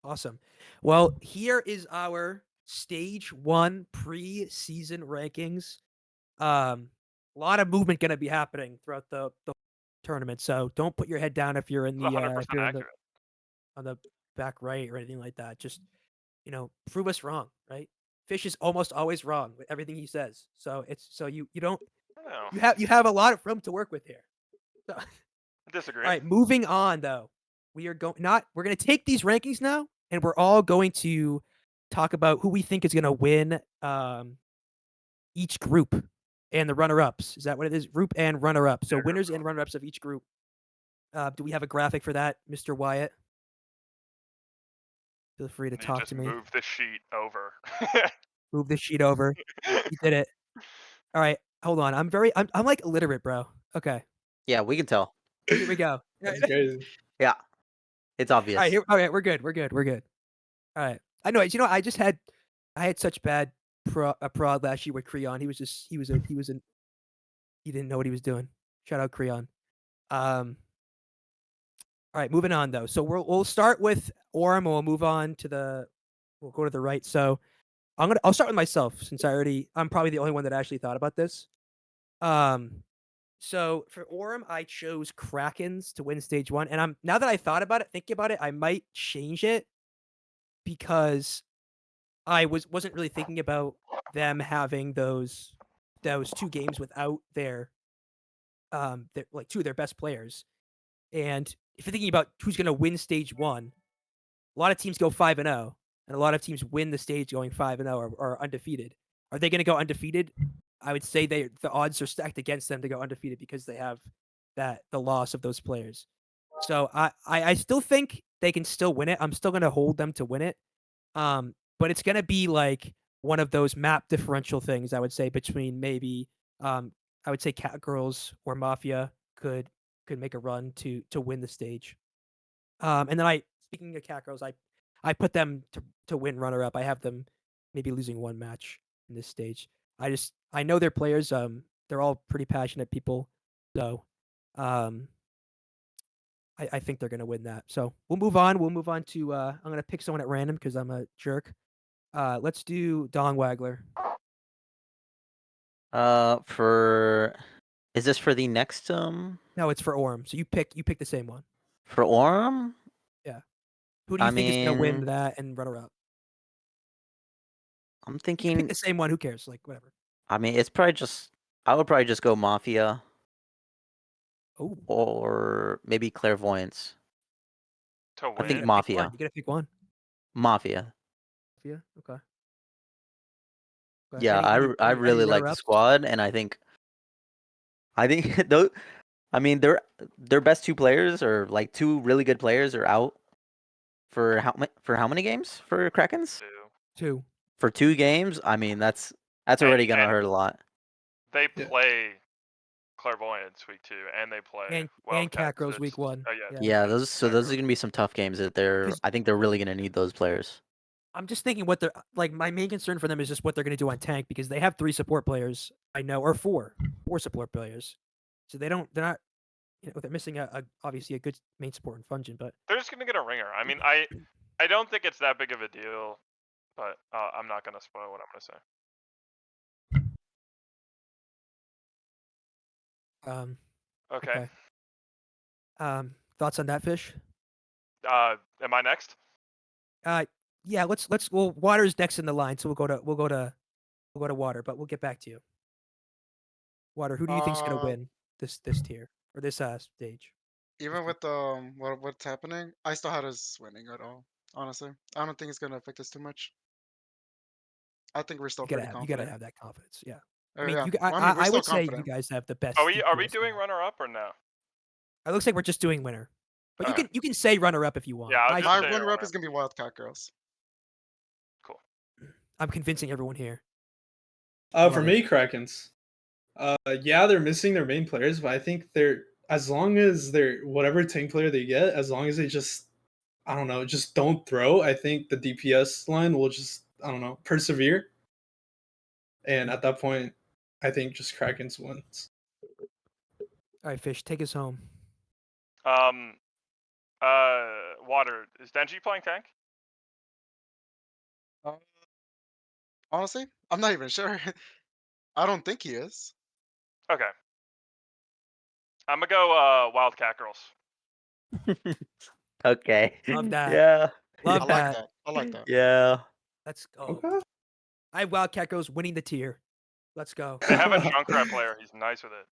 Awesome. Well, here is our stage 1 pre-season rankings. a lot of movement going to be happening throughout the tournament. So don't put your head down if you're in It's the 100% if you're in the accurate. on the back right or anything like that. Just prove us wrong, right? Fish is almost always wrong with everything he says. So you don't I know. you have a lot of room to work with here. So, I disagree. all right, moving on though. We're going to take these rankings now and we're all going to talk about who we think is going to win each group and the runner-ups. Is that what it is? Group and runner-up. So Yeah, group winners and and runner-ups of each group. Do we have a graphic for that, Mr. Wyatt? Feel free to You talk just to me. move the sheet over. Move the sheet over. You did it. All right, hold on. I'm like illiterate, bro. Okay, Yeah, we can tell. here we go. That's crazy. Yeah, it's obvious. All right, all right, we're good. We're good. All right. I know. I had such bad prod last year with Creon. He didn't know what he was doing. Shout out Creon. All right, moving on though. So we'll start with Orem and we'll move on to we'll go to the right. So I'll start with myself since I'm probably the only one that actually thought about this. So for Orem, I chose Krakens to win stage 1, and now that I thought about it, thinking about it, I might change it because I wasn't really thinking about them having those 2 games without like 2 of their best players. And if you're thinking about who's going to win stage 1, a lot of teams go 5-0, and a lot of teams win the stage going 5-0 or undefeated. Are they going to go undefeated? I would say the odds are stacked against them to go undefeated because they have the loss of those players. So I still think they can still win it. I'm still going to hold them to win it. But it's going to be like one of those map differential things, I would say, between maybe I would say Cat Girls or Mafia could make a run to win the stage. And then speaking of Cat Girls, I put them to win runner up. I have them maybe losing 1 match in this stage. I know their players. They're all pretty passionate people, so I think they're gonna win that. So we'll move on. We'll move on to I'm gonna pick someone at random because I'm a jerk. Let's do Dong Wagler. Is this for the next No, it's for Orem. So you pick the same one. for Orem? Who do you I think is gonna win mean, that and runner up? I'm You can pick thinking. the same one. Who cares? Like whatever. I mean, I would probably just go Mafia Oh, or maybe Clairvoyance. To I think win. Mafia. You gotta pick one. Mafia. Yeah. Okay. Yeah, I any really like the runner-ups? squad, and I think those. I mean, their best 2 players or like 2 really good players are out for how many games for Krakens? Two. 2. For 2 games. I mean, that's already gonna And hurt a lot. They Yeah. play Clairvoyance week 2, and they play And Wildcats. Cat Girls week 1. Oh yeah. Yeah, it's those are aggro. gonna be some tough games that 'Cause I think they're really gonna need those players. I'm just thinking what they're like. My main concern for them is just what they're going to do on tank because they have 3 support players I know, or 4 support players. So they're not they're missing obviously a good main support in Fungin, but They're just gonna get a ringer. I mean, I don't think it's that big of a deal, but I'm not gonna spoil what I'm gonna say. Okay. Thoughts on that, Fish? Am I next? Yeah, well, Water's next in the line, so we'll go to Water, but we'll get back to you. Water, who do you think's going to win this tier or this stage? Even with what's happening, I still had us winning at all. Honestly, I don't think it's gonna affect us too much. I think we're still pretty You gotta confident. have that confidence. Yeah. Oh, I mean, yeah. I, Well, I mean, we're I still would say you confident. guys have the best. Are we DPS doing now. runner up or no? It looks like we're just doing winner, but Okay. you can say runner up if you want. Yeah, I'll just My say runner-up runner-up. is gonna be Wildcat Girls. Cool. I'm convincing everyone here. For Love me, Krakens. Yeah, they're missing their main players, but I think as long as they're whatever tank player they get, as long as they just I don't know, just don't throw, I think the DPS line will just I don't know, persevere. And at that point, I think just Krakens wins. All right, Fish, take us home. Water. Is Denji playing tank? Honestly, I'm not even sure. I don't think he is. Okay. I'm gonna go Wildcat Girls. Okay. Love that. Yeah. Love I like that. that. I like that. Yeah. Let's go. Okay. I have Wildcat goes winning the tier. Let's go. They have a Junkrat player. He's nice with it.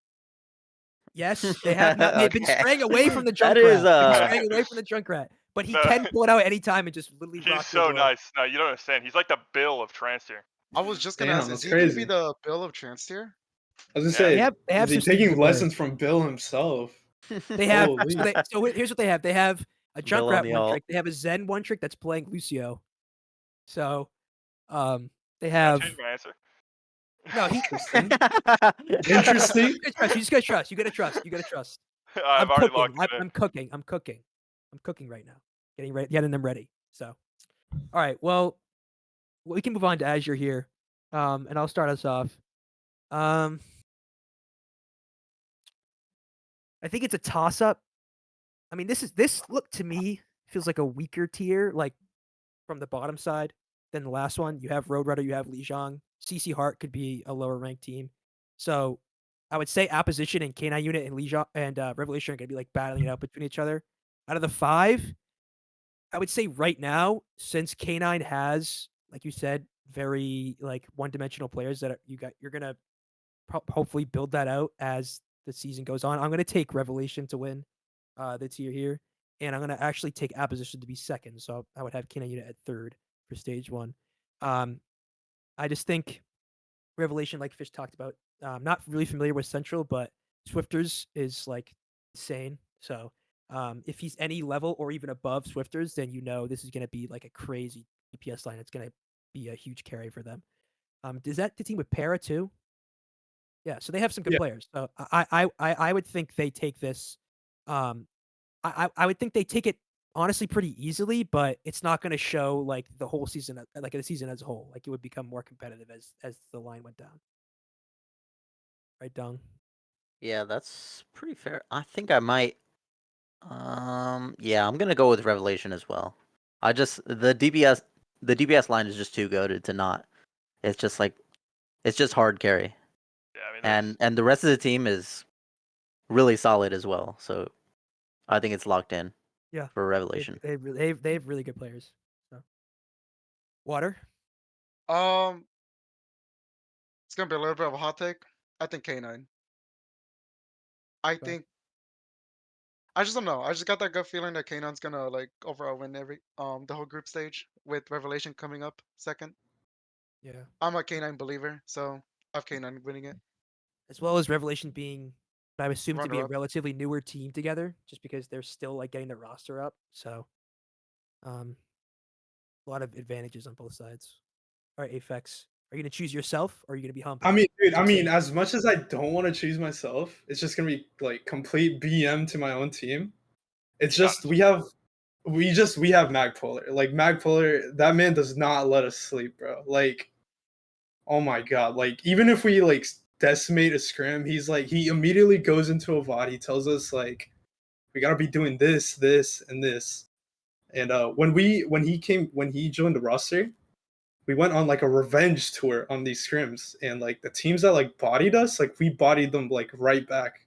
Yes, they have not. They've been Okay. straying away from the That Junkrat. is, They've been straying away from the Junkrat, but he No. can pull it out anytime and just literally He's rock so your world. nice. No, you don't understand. He's like the Bill of trans tier. I was just gonna Damn, ask, is that's he gonna be crazy. the Bill of trans tier? I was Yeah. gonna They say, have is he some sneaky taking players. lessons from Bill himself? They have. Holy. So here's what they have. They have a Bill on Junkrat the one alt. trick. They have a Zen one trick that's playing Lucio. So, they Can I have. change my answer? No, he. Interesting. Interesting. You just gotta trust. You gotta trust. You gotta trust. I've I'm already cooking. locked it in. I'm cooking. I'm cooking. I'm cooking right now. Getting them ready. So, all right. Well, we can move on to Azure here, and I'll start us off. I think it's a toss up. I mean, this look to me feels like a weaker tier, like from the bottom side than the last one. You have Roadrunner, you have Lijiang. CC Hart could be a lower ranked team. So I would say Opposition and K9 Unit and Lijiang and Revelation are gonna be like battling it out between each other. Out of the 5, I would say right now, since K9 has, like you said, very like one-dimensional players that you're gonna hopefully build that out as the season goes on. I'm gonna take Revelation to win the tier here, and I'm gonna actually take Opposition to be second. So I would have K9 Unit at third for stage 1. I just think Revelation, like Fish talked about, not really familiar with Central, but Swifters is like insane. So if he's any level or even above Swifters, then you know this is going to be like a crazy DPS line. It's going to be a huge carry for them. Is that the team with Para too? Yeah, so they have some good Yeah. players. So I would think they take this. I would think they take it honestly pretty easily, but it's not going to show like the whole season, like the season as a whole. Like it would become more competitive as the line went down. Right, Dong? Yeah, that's pretty fair. I think I might. Yeah, I'm gonna go with Revelation as well. The DPS line is just too goated to not. It's just like, it's just hard carry, Yeah, I mean, and the rest of the team is really solid as well. So I think it's locked in. Yeah, For Revelation. They have really good players. So. Water. It's gonna be a little bit of a hot take. I think K9. I Okay. think. I just don't know. I just got that gut feeling that K9's gonna like overall win the whole group stage with Revelation coming up second. Yeah. I'm a K9 believer, so I have K9 winning it. As well as Revelation being, I would assume to be a Runner-up. relatively newer team together, just because they're still like getting the roster up. So, a lot of advantages on both sides. All right, Aphex. Are you gonna choose yourself, or are you gonna be humble? I mean, dude, I mean, Same. as much as I don't want to choose myself, it's just gonna be like complete BM to my own team. It's just we have Magpolar. Like Magpolar, that man does not let us sleep, bro. Like, oh my god. Like, even if we like decimate a scrim, he's like he immediately goes into a VOD. He tells us like we gotta be doing this, this, and this. And when he joined the roster, we went on like a revenge tour on these scrims, and like the teams that like bodied us, like we bodied them like right back,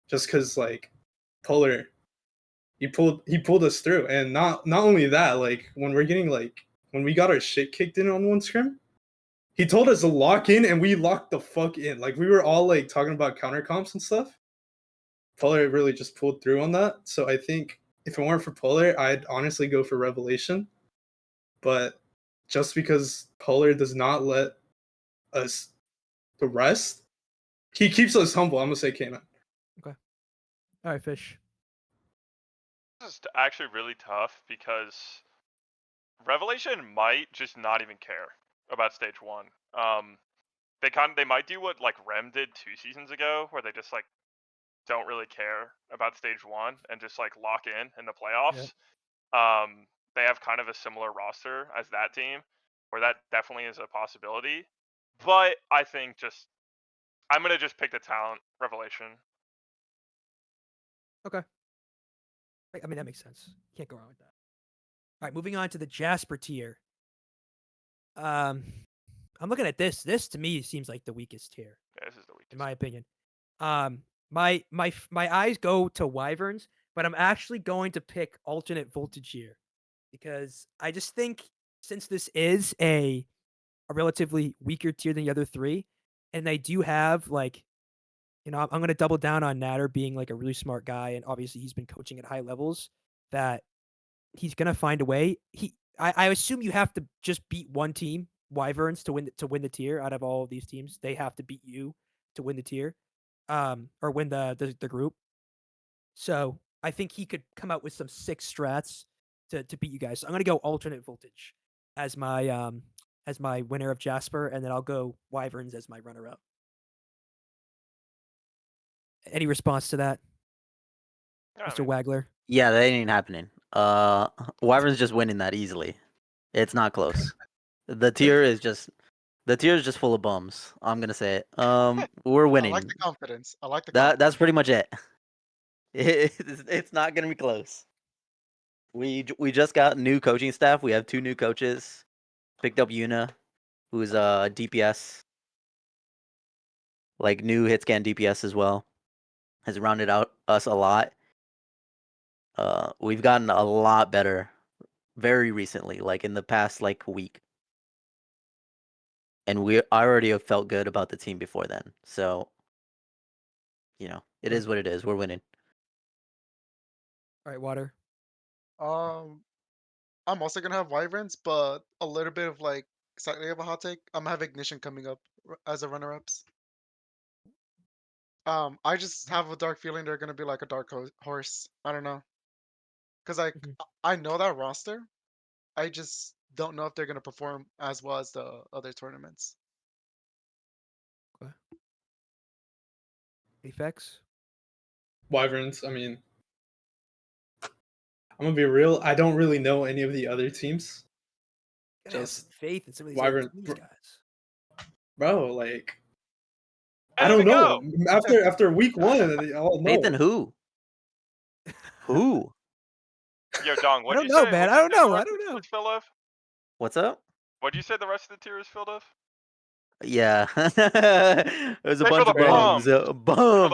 just because like Polar, he pulled us through. And not only that, like when we got our shit kicked in on one scrim, he told us to lock in, and we locked the fuck in. Like we were all like talking about counter comps and stuff. Polar really just pulled through on that. So I think if it weren't for Polar, I'd honestly go for Revelation. But just because Polar does not let us the rest, he keeps us humble. I'm gonna say K9. All right, Fish. this is actually really tough because Revelation might just not even care about stage 1. They might do what like Rem did 2 seasons ago, where they just like don't really care about stage 1 and just like lock in the playoffs. They have kind of a similar roster as that team, where that definitely is a possibility. But I think I'm gonna just pick the talent Revelation. I mean, that makes sense. Can't go wrong with that. All right, moving on to the Jasper tier. I'm looking at this. This to me seems like the weakest tier, Yeah, this is the weakest. in my opinion. My eyes go to Wyverns, but I'm actually going to pick alternate voltage here because I just think since this is a relatively weaker tier than the other three, and they do have like, I'm going to double down on Natter being like a really smart guy, and obviously he's been coaching at high levels. That he's going to find a way. I assume you have to just beat one team, Wyverns, to win the tier. Out of all of these teams, they have to beat you to win the tier, or win the group. So I think he could come out with some sick strats to beat you guys. So I'm gonna go alternate voltage as my winner of Jasper, and then I'll go Wyverns as my runner up. Any response to that, Yeah, I Mr. mean, Wagler? Yeah, that ain't happening. Wyvern's just winning that easily. It's not close. The tier is just full of bums. I'm gonna say it. We're I winning. like the confidence. I like the That's confidence. pretty much it. It's not gonna be close. We just got new coaching staff. We have 2 new coaches. Picked up Yuna, who's DPS, like new hit scan DPS as well. Has rounded out us a lot. We've gotten a lot better very recently, like in the past like week. And I already have felt good about the team before then. So, it Okay. is what it is. We're winning. All right, Water. Um, I'm also gonna have Wyverns, but a little bit of like slightly of a hot take. I'm gonna have Ignition coming up as a runner-ups. I just have a dark feeling they're gonna be like a dark horse. I don't know, cause like Mhm. I know that roster. I just don't know if they're gonna perform as well as the other tournaments. Effects. Wyverns. I mean, I'm gonna be real. I don't really know any of the other teams. Gotta have Just some faith in some of these Wyvern, other teams, guys. bro. Like, I I didn't don't even know. go. After week one, oh Faith in no. who? Who? Yo, Dong, I what'd don't you know, say? man. What'd I you don't say the know. I rest of don't the tier know. is filled of? What's up? What'd you say the rest of the tier is filled of? Yeah. There's a Say for bunch the of bums. bums. For the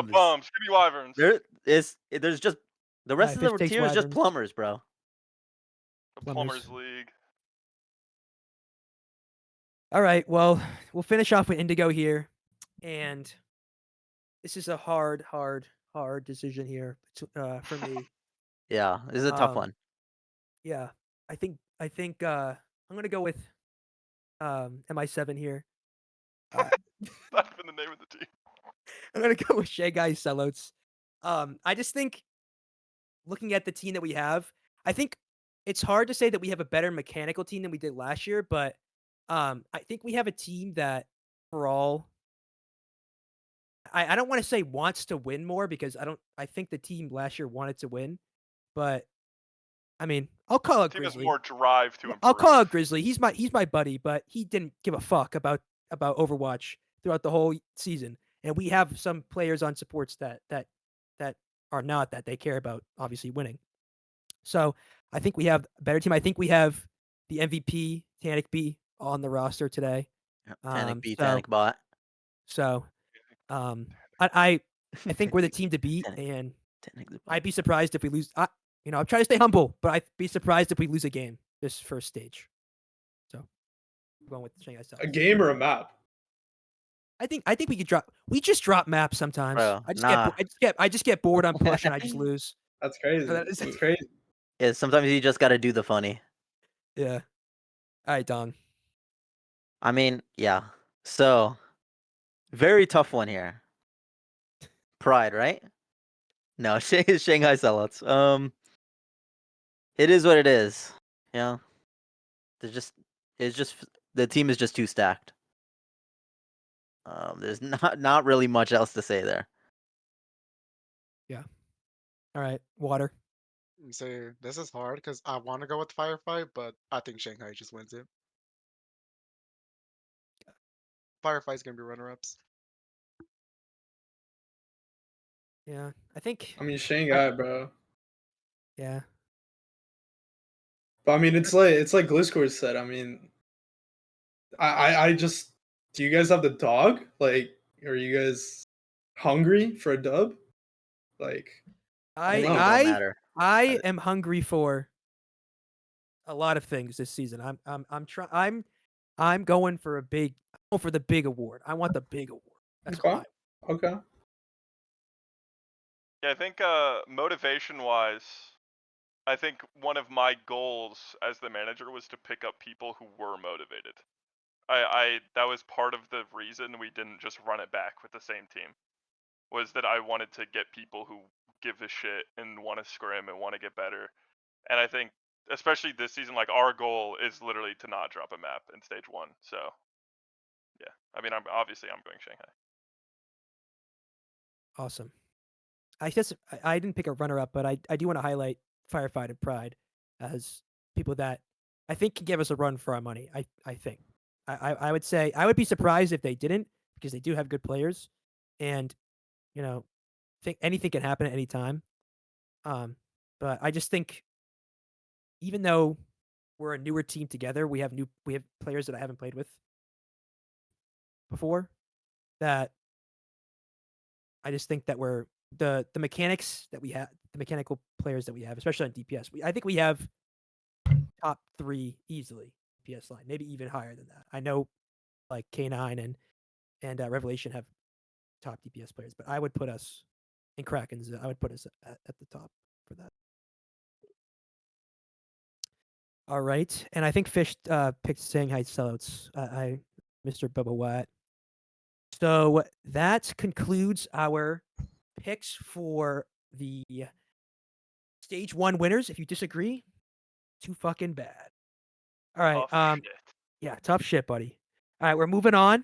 Bums. bums. Give me Wyverns. There's just the rest Alright, of Fish the takes tier is just Wyverns. plumbers, bro. The Plumbers. Plumbers League. All right, well, we'll finish off with Indigo here, and this is a hard decision here for me. Yeah, this is a tough one. Yeah, I think I'm gonna go with MI7 here. That's been the name of the team. I'm gonna go with Shanghai Sellouts. I just think looking at the team that we have, I think it's hard to say that we have a better mechanical team than we did last year, but I think we have a team that for all I don't want to say wants to win more because I think the team last year wanted to win, but I mean, I'll call out Team has Grizzly. more drive to improve. I'll call out Grizzly. He's my buddy, but he didn't give a fuck about Overwatch throughout the whole season. And we have some players on supports that are not that they care about obviously winning. So I think we have a better team. I think we have the MVP Tanic B on the roster today. Tanic B, so Tanic bot. so I think we're the team to beat, Tanic- and Tanic the bot. I'd be surprised if we lose. I'm trying to stay humble, but I'd be surprised if we lose a game this first stage. So, I'm going with Shanghai South. A game or a map? I think we could drop. We just drop maps sometimes. Bro, I just nah. I just get bored on push and I just lose. That's crazy. that is- That's crazy. Yeah, sometimes you just gotta do the funny. Yeah. All right, Don. I mean, yeah. So, very tough one here. Pride, right? No, Shanghai Sellouts. It is what it is. Yeah. It's just the team is just too stacked. There's not really much else to say there. All right, Water. Say this is hard because I want to go with Firefight, but I think Shanghai just wins it. Firefight's gonna be runner-ups. Yeah, I think. I mean, Shanghai, bro. Yeah. But I mean, it's like Gliscor said. I mean, I just. Do you guys have the dog? Like, are you guys hungry for a dub. Like I think it know. don't I matter. I am hungry for a lot of things this season. I'm going for the big award. I want the big award. That's Okay. what I Okay. Yeah, I think motivation wise, I think one of my goals as the manager was to pick up people who were motivated. I that was part of the reason we didn't just run it back with the same team. Was that I wanted to get people who give a shit and want to scrim and want to get better. And I think especially this season, like our goal is literally to not drop a map in stage 1. So yeah. I mean I'm going Shanghai. Awesome. I didn't pick a runner up, but I do want to highlight Firefighter Pride as people that I think can give us a run for our money. I think. I would say I would be surprised if they didn't because they do have good players, and you know, think anything can happen at any time. But I just think even though we're a newer team together, we have players that I haven't played with before. That I just think that we're the mechanics that we have, the mechanical players that we have, especially on DPS. I think we have top 3 easily DPS line, maybe even higher than that. I know like K9 and Revelation have top DPS players, but I would put us in Krakens. I would put us at the top for that. All right, and I think Fish picked Shanghai Sellouts. Mr. Bubba Watt. So that concludes our picks for the stage 1 winners. If you disagree, too fucking bad. All right. Tough shit. Yeah, tough shit, buddy. All right, we're moving on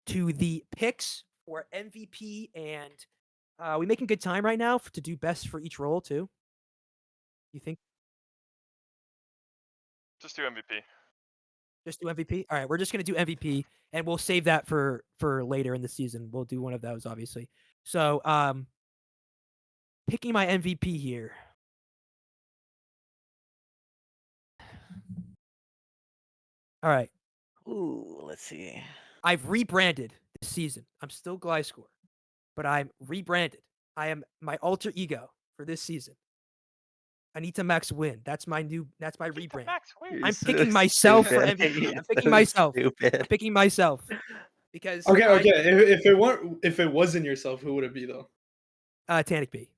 to the picks for MVP, and we making good time right now to do best for each role too. You think? Just do MVP. Just do MVP. All right, we're just gonna do MVP, and we'll save that for later in the season. We'll do one of those, obviously. So, picking my MVP here. All right, Ooh, let's see. I've rebranded this season. I'm still Gliscor, but I'm rebranded. I am my alter ego for this season. Anita Max Win. That's my rebrand. Max win. I'm picking myself for stupid. MVP. I'm You're picking so myself. stupid. I'm picking myself because Okay. If it wasn't yourself, who would it be though? Tanic B.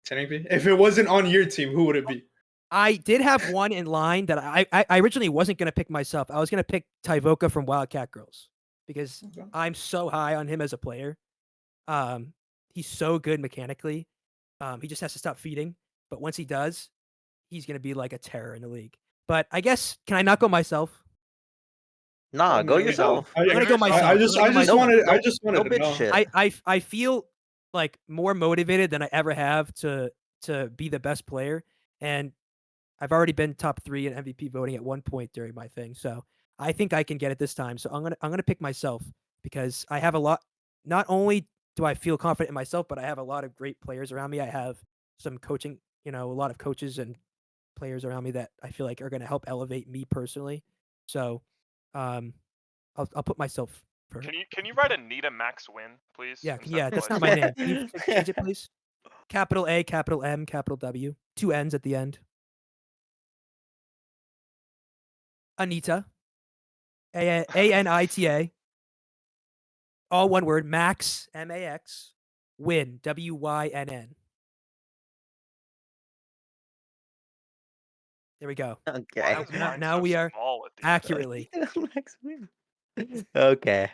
Technically, if it wasn't on your team, who would it be? I did have one in line that I originally wasn't gonna pick myself. I was gonna pick Tyvoka from Wildcat Girls because Okay. I'm so high on him as a player. He's so good mechanically. He just has to stop feeding. But once he does, he's gonna be like a terror in the league. But I guess can I not go myself? Nah, go Yeah, yourself. I'm gonna go myself. I just wanted no to bitch know. shit. I feel like more motivated than I ever have to be the best player, and I've already been top 3 in MVP voting at one point during my thing, so I think I can get it this time. So I'm gonna pick myself because I have a lot. Not only do I feel confident in myself, but I have a lot of great players around me. I have some coaching, a lot of coaches and players around me that I feel like are gonna help elevate me personally. So, I'll put myself first. Can you write Anita Max win, please? Yeah, instead yeah, of that's Glyce? not my name. Can you change it, please? Capital A, capital M, capital W, 2 N's at the end. Anita, Anita, all one word. Max, Max, Win, Wynn. There we go. Okay. Why is Now- mine now so we are small at the end? Accurately. Max Win. Okay.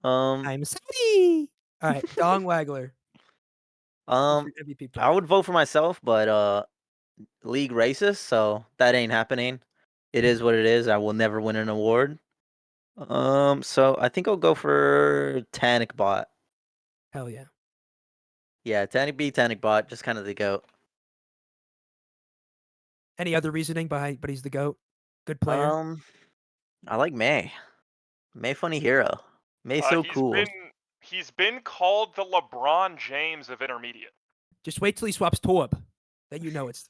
I'm sorry. All right, Dong Wagler. Um, MVP pick. I would vote for myself, but league racist, so that ain't happening. It is what it is. I will never win an award. So I think I'll go for Tanic Bot. Hell yeah. Yeah, Tanic B, Tanic Bot, just kind of the goat. Any other reasoning behind? But he's the goat. Good player. I like May. May funny hero. May so cool. He's been called the LeBron James of intermediate. Just wait till he swaps Torb. Then you know it's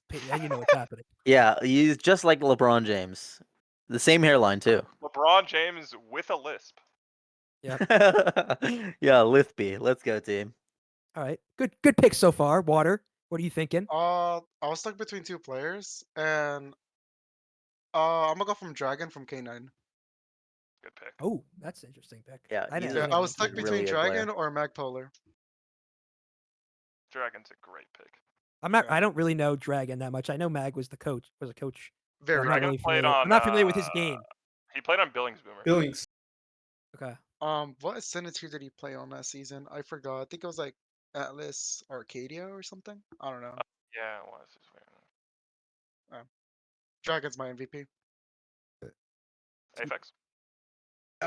happening. Yeah, he's just like LeBron James. The same hairline too. LeBron James with a lisp. yeah, Lithby. Let's go, team. All right. Good pick so far. Water. What are you thinking? I was stuck between two players, and I'm gonna go from Dragon from K9. Good pick. Oh, that's an interesting pick. Yeah, I didn't he's Yeah, really I have was an stuck opinion. between really good player. Dragon or Magpolar. Dragon's a great pick. I'm not. Yeah. I don't really know Dragon that much. I know Mag was a coach. but Very I'm not good. really Dragon played familiar. on. I'm not familiar with his game. He played on Billings Boomer. Billings. Okay. What Ascendant tier did he play on last season? I forgot. I think it was like Atlas Arcadia or something. I don't know. Yeah, it was. It's weird. Dragon's my MVP. Aphex.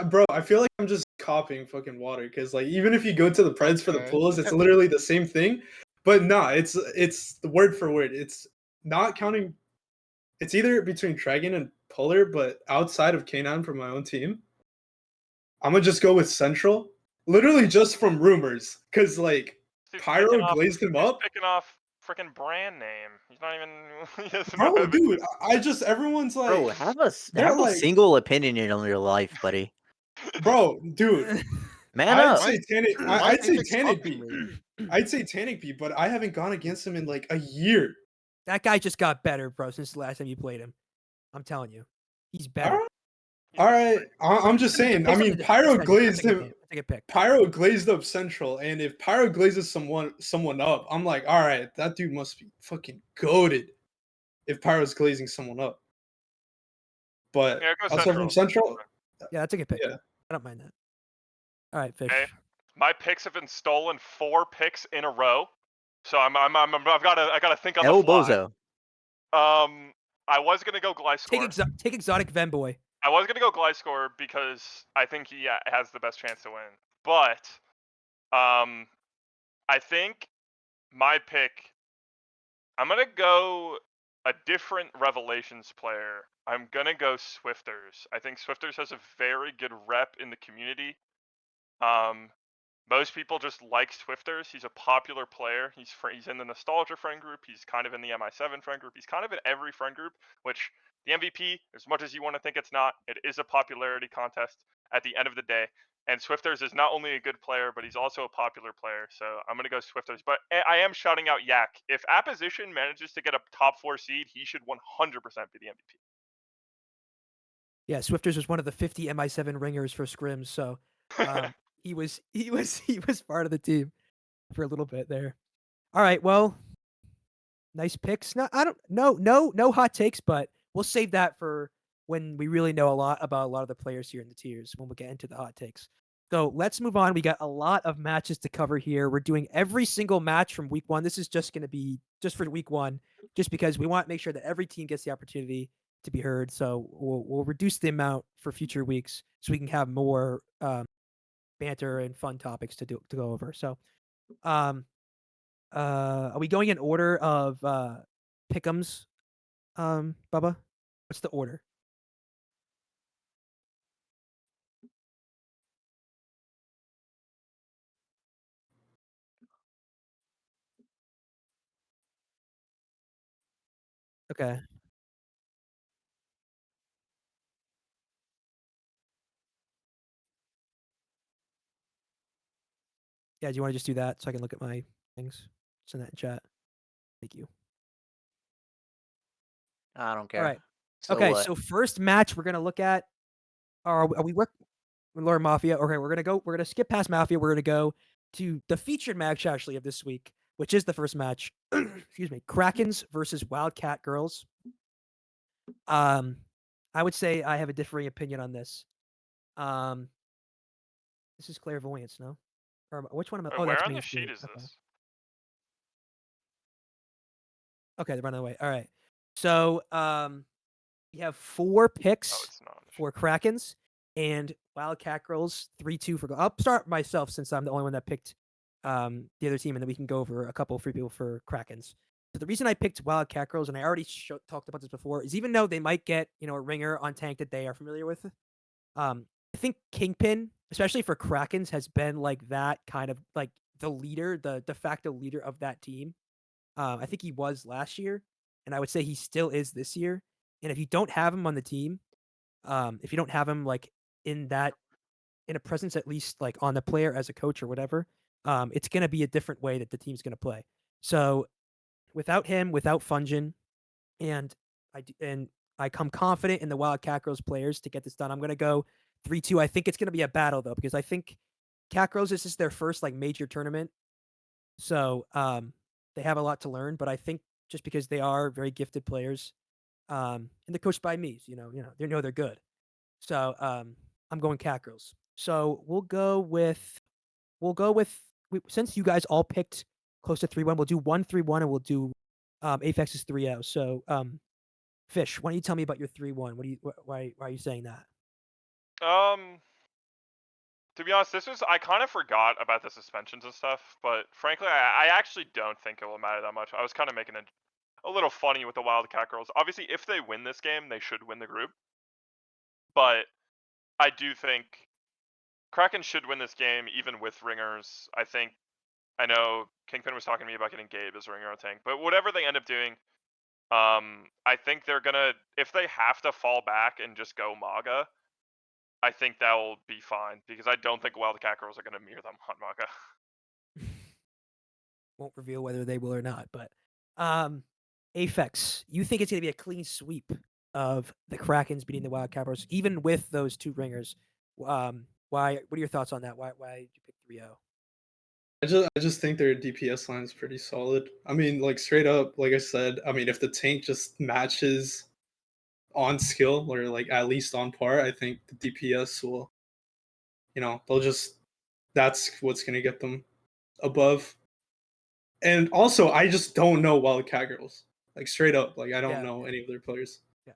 Bro, I feel like I'm just copying fucking Water because like even if you go to the Preds for the Okay. pools, it's literally the same thing. But nah, it's the word for word. It's not counting. It's either between Dragon and Polar, but outside of K9 from my own team, I'm gonna just go with Central. Literally just from rumors, because like Dude's Pyro picking off- glazed him he's up. Picking off freaking brand name. He's not even. He doesn't Bro, have it. dude, I just everyone's like, Bro, they're have a like- single opinion on your life, buddy. bro, dude. Man I'd up. say Tanic. Why I'd say Apex Tanic copying B. me? I'd say Tanic B, but I haven't gone against him in like a year. That guy just got better, bro, since the last time you played him. I'm telling you, he's better. All right. I'm just saying. I mean, Pyro glazed him. That's a good pick. Pyro glazed up Central, and if Pyro glazes someone up, I'm like, all right, that dude must be fucking goated. If Pyro's glazing someone up, but Yeah, go also from Central, Yeah, that's a good pick. Yeah. I don't mind that. All right, Fish. Okay. My picks have been stolen 4 picks in a row, so I gotta think on El the fly. Bozo. I was gonna go Gliscor. Take exotic Venboy. I was gonna go Gliscor because I think he has the best chance to win. But I think my pick. I'm gonna go a different Revelations player. I'm gonna go Swifters. I think Swifters has a very good rep in the community. Most people just like Swifters. He's a popular player. He's in the Nostalgia friend group. He's kind of in the MI7 friend group. He's kind of in every friend group, which the MVP, as much as you want to think it's not, it is a popularity contest at the end of the day. And Swifters is not only a good player, but he's also a popular player. So I'm going to go Swifters. But I am shouting out Yak. If Apposition manages to get a top 4 seed, he should 100% be the MVP. Yeah, Swifters was one of the 50 MI7 ringers for scrims, so he was part of the team for a little bit there. All right, well, nice picks. No hot takes, but we'll save that for when we really know a lot about a lot of the players here in the tiers when we get into the hot takes. So let's move on. We got a lot of matches to cover here. We're doing every single match from week 1. This is just going to be just for week 1, just because we want to make sure that every team gets the opportunity to be heard. So we'll reduce the amount for future weeks so we can have more banter and fun topics to go over. So, are we going in order of pick'ems, Bubba? What's the order? Okay. Yeah, do you want to just do that so I can look at my things? Send that in chat. Thank you. I don't care. All right. So Okay, what? so first match we're gonna look at are we work Lore Mafia. Okay, we're gonna skip past Mafia. We're gonna go to the featured match actually of this week, which is the first match. Excuse me, Krakens versus Wildcat Girls. I would say I have a differing opinion on this. This is Clairvoyance, no? Or which one am I? Wait, Oh, where that's on Main the sheet Street. is Okay. this? Okay, they're running away. All right. So we have 4 Oh, picks it's not. for Krakens and Wildcat Girls 3-2 for. I'll start myself since I'm the only one that picked the other team, and then we can go over a couple free people for Krakens. So the reason I picked Wildcat Girls, and I already talked about this before, is even though they might get a ringer on tank that they are familiar with, I think Kingpin, especially for Krakens, has been like that kind of like the leader, the de facto leader of that team. I think he was last year, and I would say he still is this year. And if you don't have him on the team, if you don't have him like in that in a presence, at least like on the player as a coach or whatever, it's going to be a different way that the team's going to play. So without him, without Fungin, and I come confident in the Wildcat Girls players to get this done. I'm going to go 3-2. I think it's going to be a battle though, because I think Cat Girls, this is their first like major tournament. So they have a lot to learn, but I think just because they are very gifted players, and they're coached by me, they know they're good. So I'm going Cat Girls. So we'll go with since you guys all picked close to 3-1, we'll do 1-3-1 and we'll do Apex's 3-0. So Fish, why don't you tell me about your 3-1? Why are you saying that? To be honest, I kind of forgot about the suspensions and stuff, but frankly, I actually don't think it will matter that much. I was kind of making it a little funny with the Wildcat Girls. Obviously, if they win this game, they should win the group. But I do think Kraken should win this game, even with ringers. I know Kingpin was talking to me about getting Gabe as a ringer on tank, but whatever they end up doing, I think they're gonna, if they have to fall back and just go Maga, I think that will be fine, because I don't think Wildcat Girls are gonna mirror them on Maga. Won't reveal whether they will or not, but Aphex, you think it's going to be a clean sweep of the Krakens beating the Wildcat Girls, even with those two ringers? Why? What are your thoughts on that? Why did you pick 3-0? I just think their DPS line is pretty solid. I mean, like straight up, like I said, I mean, if the tank just matches on skill or like at least on par, I think the DPS will, that's what's gonna get them above. And also, I just don't know Wildcat Girls. Like straight up, like I don't know any of their players. Yeah.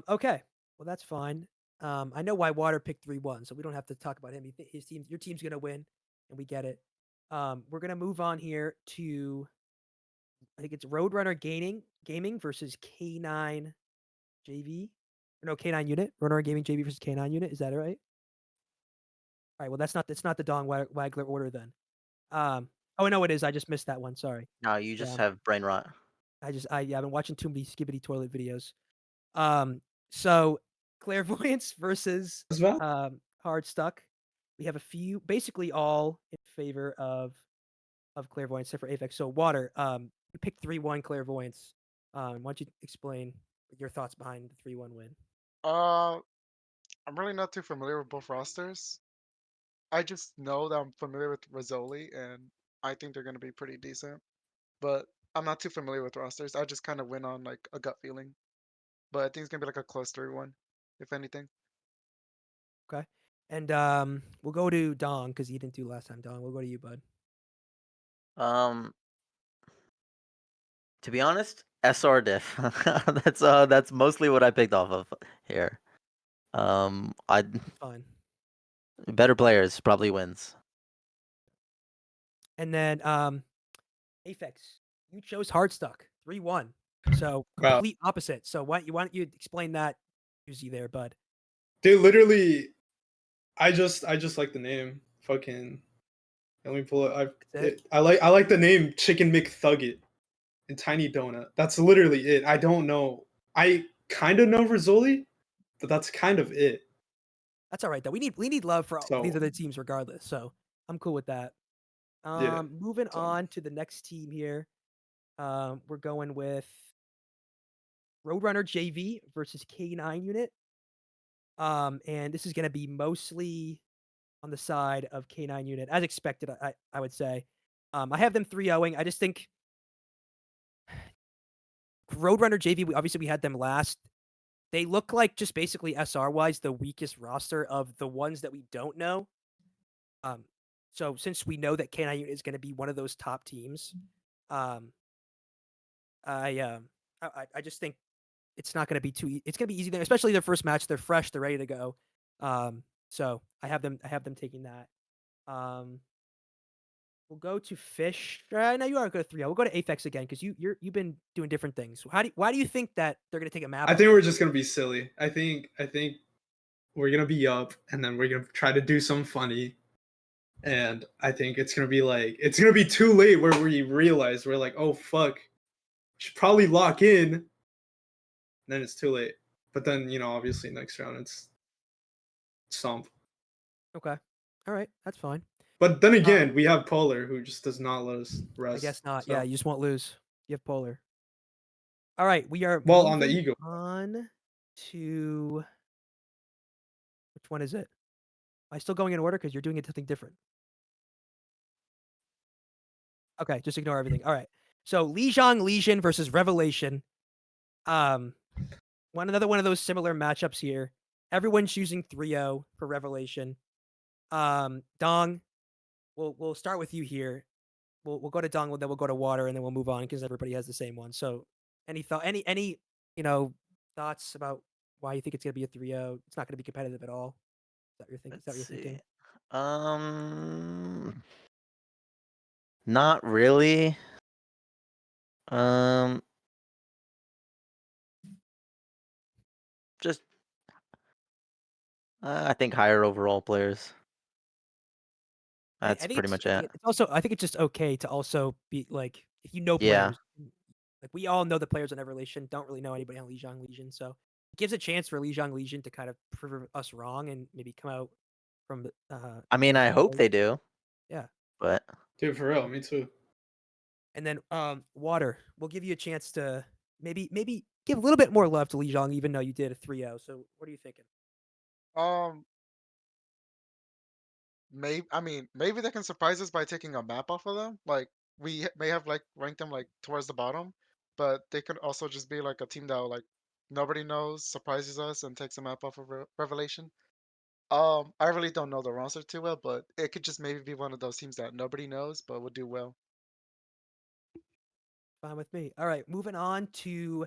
Okay. Well, that's fine. I know why Water picked 3-1, so we don't have to talk about him. Your team's gonna win, and we get it. We're gonna move on here to, I think it's Roadrunner Gaming versus K9 JV. Or no, K9 Unit. Roadrunner Gaming JV versus K9 Unit. Is that right? All right. Well, that's not the Dong Wagler order then. Oh no, it is. I just missed that one. Sorry. No, you just have brain rot. I've been watching too many Skibbity Toilet videos. So Clairvoyance versus Hard Stuck. We have a few, basically all in favor of Clairvoyance, except for Aphex. So Water, you picked 3-1 Clairvoyance. Why don't you explain your thoughts behind the 3-1 win? I'm really not too familiar with both rosters. I just know that I'm familiar with Rizzoli, and I think they're gonna be pretty decent. But I'm not too familiar with rosters. I just kind of went on like a gut feeling. But I think it's gonna be like a close 3-1, if anything. Okay. And we'll go to Dong because you didn't do last time. Dong, we'll go to you, bud. To be honest, SR diff. That's mostly what I picked off of here. I Fine. better players probably wins. And then Aphex, you chose Hardstuck 3-1. So Wow. complete opposite. So why don't you explain that Uzi there, bud? Dude, literally, I just like the name. Fucking, let me pull it. I like the name Chicken McThugget and Tiny Donut. That's literally it. I don't know. I kind of know Rizzoli, but that's kind of it. That's all right though. We need love for all these So- other teams regardless. So I'm cool with that. Yeah, Moving so- on to the next team here. We're going with Roadrunner JV versus K9 Unit. And this is going to be mostly on the side of K9 Unit, as expected. I would say. I have them 3-0ing. I just think Roadrunner JV. Obviously, we had them last. They look like, just basically SR wise, the weakest roster of the ones that we don't know. So since we know that K9 Unit is going to be one of those top teams, I just think it's not going to be too. It's going to be easy there, especially their first match. They're fresh. They're ready to go. So I have them taking that. We'll go to Fish. No, you are going to 3-0. We'll go to Aphex again because you've been doing different things. Why do you think that they're going to take a map? I think we're just gonna be silly. I think we're gonna be up, and then we're gonna try to do something funny. And I think it's gonna be too late where we realize we're like, oh fuck, we should probably lock in. And then it's too late. But then obviously next round stomp. Okay. All right. That's fine. But then again, we have Polar who just does not let us rest. I guess not. so- Yeah, you just won't lose. You have Polar. All right. We are Well, on the moving Eagle. on to which one is it? Am I still going in order because you're doing it something different? Okay, just ignore everything. All right. So Lijiang Legion versus Revelation. Another one of those similar matchups here. Everyone's choosing 3-0 for Revelation. Dong, we'll start with you here. We'll go to Dong, then we'll go to Water, and then we'll move on because everybody has the same one. So, any thoughts about why you think it's gonna be a 3-0? It's not gonna be competitive at all. Is that your thing? Is that what Let's you're thinking? see. Not really. Just I think higher overall players. I That's think pretty much it. it's also I think it's just okay to also be like if you know Yeah. players. Like we all know the players on Revelation, don't really know anybody on Lijiang Legion, so it gives a chance for Lijiang Legion to kind of prove us wrong and maybe come out from the I mean, I hope they do. Yeah. But Dude, for real, me too. And then Water, we'll give you a chance to maybe give a little bit more love to Lijiang, even though you did a 3-0. So what are you thinking? Maybe they can surprise us by taking a map off of them. Like may have like ranked them like towards the bottom, but they could also just be like a team that like nobody knows, surprises us, and takes a map off of Revelation. I really don't know the roster too well, but it could just maybe be one of those teams that nobody knows but would do well. Fine with me. All right, moving on to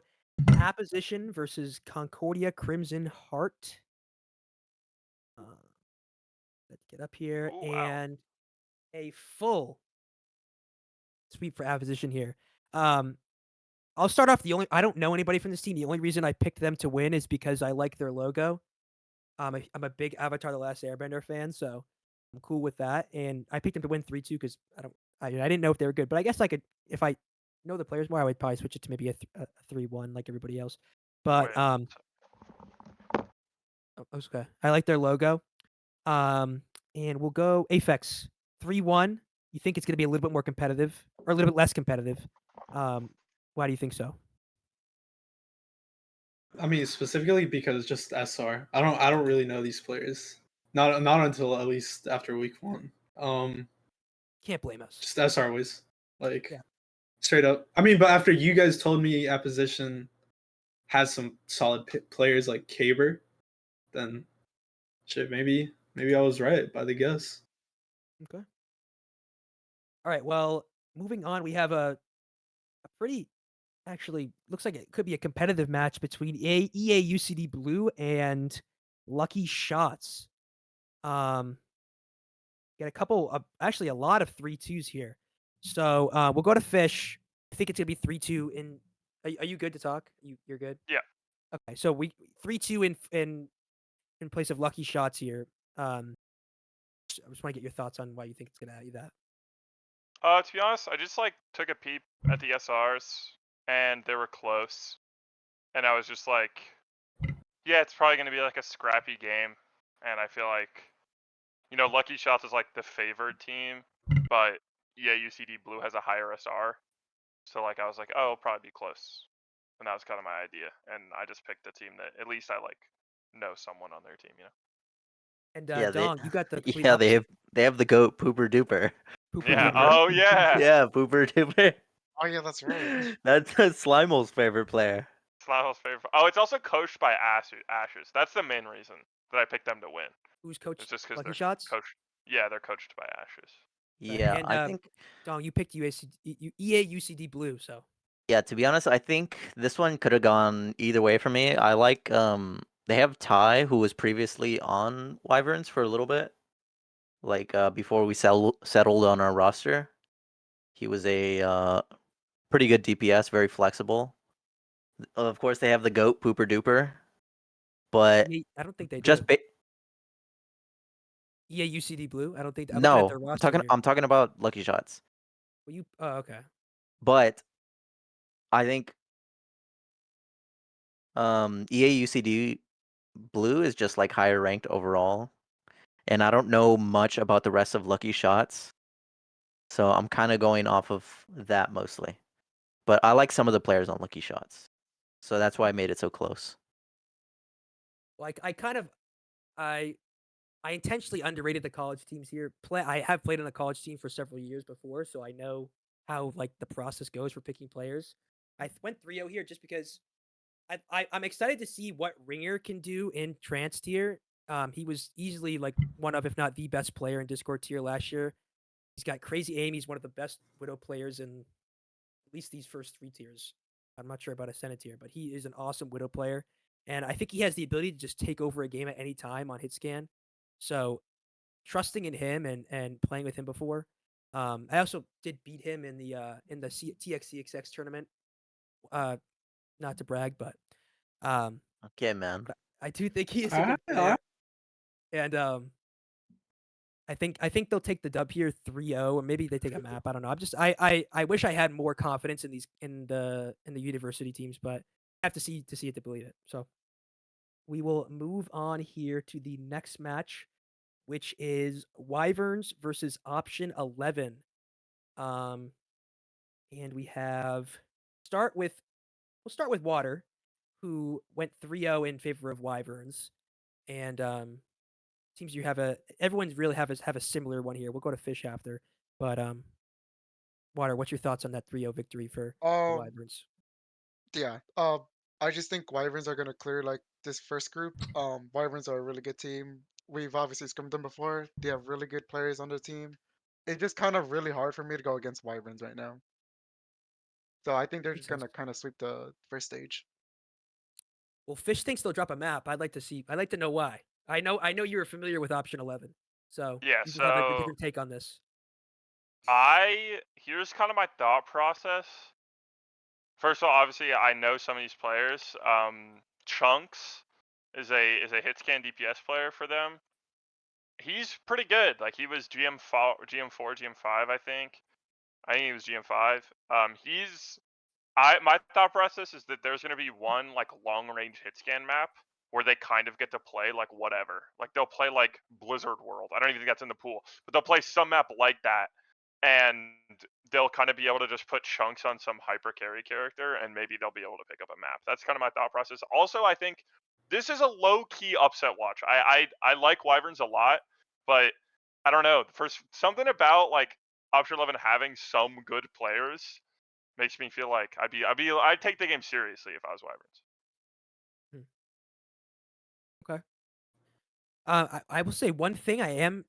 Apposition versus Concordia Crimson Heart. Let's get up here Ooh, wow. and a full sweep for Apposition here. I'll start off I don't know anybody from this team. The only reason I picked them to win is because I like their logo. I'm a big Avatar: The Last Airbender fan, so I'm cool with that. And I picked them to win 3-2 because I didn't know if they were good, but I guess I could if I know the players more, I would probably switch it to maybe a 3-1 like everybody else. But Wait, okay, I like their logo. And we'll go Aphex 3-1. You think it's going to be a little bit more competitive or a little bit less competitive? Why do you think so? I mean, specifically because just SR. I don't really know these players. Not until at least after week 1. Can't blame us. Just SR was like Yeah. straight up. I mean, but after you guys told me Apposition has some solid players like Caber, then shit, maybe I was right by the guess. Okay. All right. Well, moving on, we have a pretty actually looks like it could be a competitive match between EA UCD Blue and Lucky Shots. Get a couple of actually a lot of 3-2s here. So we'll go to Fish. I think it's gonna be 3-2 in. Are you good to talk? You're good. Yeah. Okay, so we 3-2 in place of Lucky Shots here. I just want to get your thoughts on why you think it's gonna do that. To be honest, I just like took a peep at the SRs and they were close, and I was just like, yeah, it's probably gonna be like a scrappy game, and I feel like, Lucky Shots is like the favored team, but yeah, UCD Blue has a higher SR, so like I was like, oh, it'll probably be close, and that was kind of my idea, and I just picked a team that at least I like know someone on their team, And yeah, Dong, you got the complete yeah, opposite. they have the goat Pooper Duper. Pooper Yeah. Duper. Oh yeah. Yeah, Pooper Duper. Oh yeah, that's right. That's Slimel's favorite player. Slime's favorite. Oh, it's also coached by Ashes. That's the main reason that I picked them to win. Who's coach? It's just because Lucky they're Shots. coached. Yeah, they're coached by Ashes. Okay, Yeah, and, I think. Dong, you picked EA UCD Blue, so Yeah, to be honest, I think this one could have gone either way for me. I like they have Ty, who was previously on Wyverns for a little bit, like before we settled on our roster. He was a pretty good DPS, very flexible. Of course, they have the goat Pooper Duper, but I don't think they just do. EA UCD Blue. I don't think. I'm looking at no. their roster here. I'm talking about Lucky Shots, Well, you. Oh, okay. but I think EA UCD Blue is just like higher ranked overall, and I don't know much about the rest of Lucky Shots, so I'm kind of going off of that mostly. But I like some of the players on Lucky Shots, so that's why I made it so close. Like I intentionally underrated the college teams here. I have played on a college team for several years before, so I know how like the process goes for picking players. Went 3-0 here just because I'm excited to see what Ringer can do in Trance tier. He was easily like one of, if not the best player in Discord tier last year. He's got crazy aim. He's one of the best Widow players in at least these first 3 tiers. I'm not sure about Ascendant tier, but he is an awesome Widow player. And I think he has the ability to just take over a game at any time on hit scan. So trusting in him and playing with him before. I also did beat him in the TXCXX tournament. Not to brag, but Okay, man. I do think he is a Alright, good player. And I think they'll take the dub here 3-0, or maybe they take a map. I don't know. I wish I had more confidence in the university teams, but I have to see it to believe it. So we will move on here to the next match, which is Wyverns versus Option 11. And we have we'll start with Water, who went 3-0 in favor of Wyverns. And seems everyone's really have a similar one here. We'll go to Fish after. But Water, what's your thoughts on that 3-0 victory for the Um, Wyverns? yeah. I just think Wyverns are gonna clear like this first group. Wyverns are a really good team. We've obviously scrimmed them before. They have really good players on their team. It's just kind of really hard for me to go against Wyverns right now. So I think they're Makes just gonna sense. kind of sweep the first stage. Well, Fish thinks they'll drop a map. I'd like to know why. I know you're familiar with Option 11, so Yeah, you can have a so different take on this. here's kind of my thought process. First of all, obviously I know some of these players. Chunks is a hit scan DPS player for them. He's pretty good. Like he was GM4, GM5, I think. I think he was GM5. My thought process is that there's gonna be one like long range hit scan map where they kind of get to play like whatever. Like they'll play like Blizzard World. I don't even think that's in the pool, but they'll play some map like that, and they'll kind of be able to just put Chunks on some hyper carry character, and maybe they'll be able to pick up a map. That's kind of my thought process. Also, I think this is a low key upset watch. I like Wyverns a lot, but I don't know. First, something about like Option 11 having some good players makes me feel like I'd take the game seriously if I was Wyverns. Okay. I will say one thing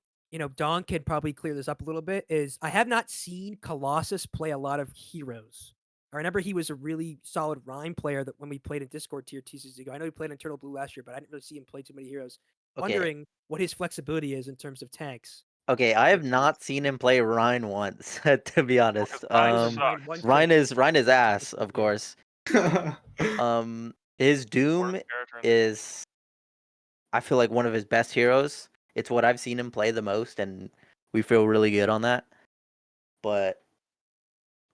Don could probably clear this up a little bit, is I have not seen Colossus play a lot of heroes. I remember he was a really solid Rhyme player that when we played in Discord tier 2 seasons ago. I know he played in Eternal Blue last year, but I didn't really see him play too many heroes. Okay. Wondering what his flexibility is in terms of tanks. Okay, I have not seen him play Rhine once, to be honest. Rhine sucks. Rhine is ass, of course. His Doom Worst character in the game. is, I feel like, one of his best heroes. It's what I've seen him play the most, and we feel really good on that. But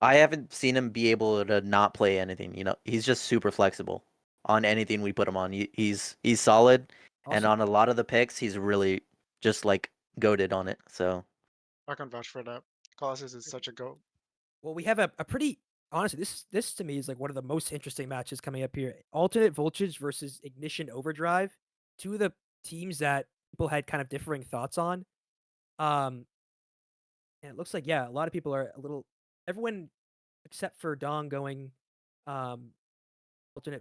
I haven't seen him be able to not play anything. You know, he's just super flexible on anything we put him on. He's solid, and Awesome. on a lot of the picks, he's really just like goated on it. So I can vouch for that. Colossus is such a goat. Well, we have a pretty honestly, this to me is like one of the most interesting matches coming up here. Alternate Voltage versus Ignition Overdrive, two of the teams that people had kind of differing thoughts on. And it looks like a lot of people are everyone except for Dong going Alternate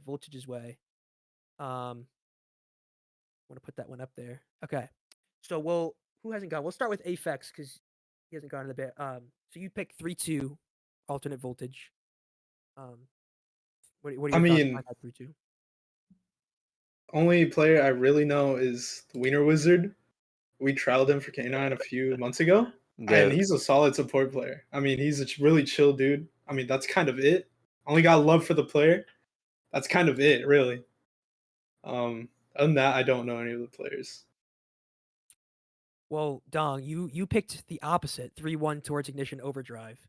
Voltage's way. Want to put that one up there. Okay. So who hasn't gone? We'll start with Aphex because he hasn't gone in a bit. So you pick 3-2 Alternate Voltage. What are your thoughts mean, on that 3-2? Only player I really know is the Wiener Wizard. We trialed him for K9 a few months ago, and he's a solid support player. I mean, he's a really chill dude. I mean, that's kind of it. Only got love for the player. That's kind of it, really. Other than that, I don't know any of the players. Well, Dong, you picked the opposite, 3-1 towards Ignition Overdrive.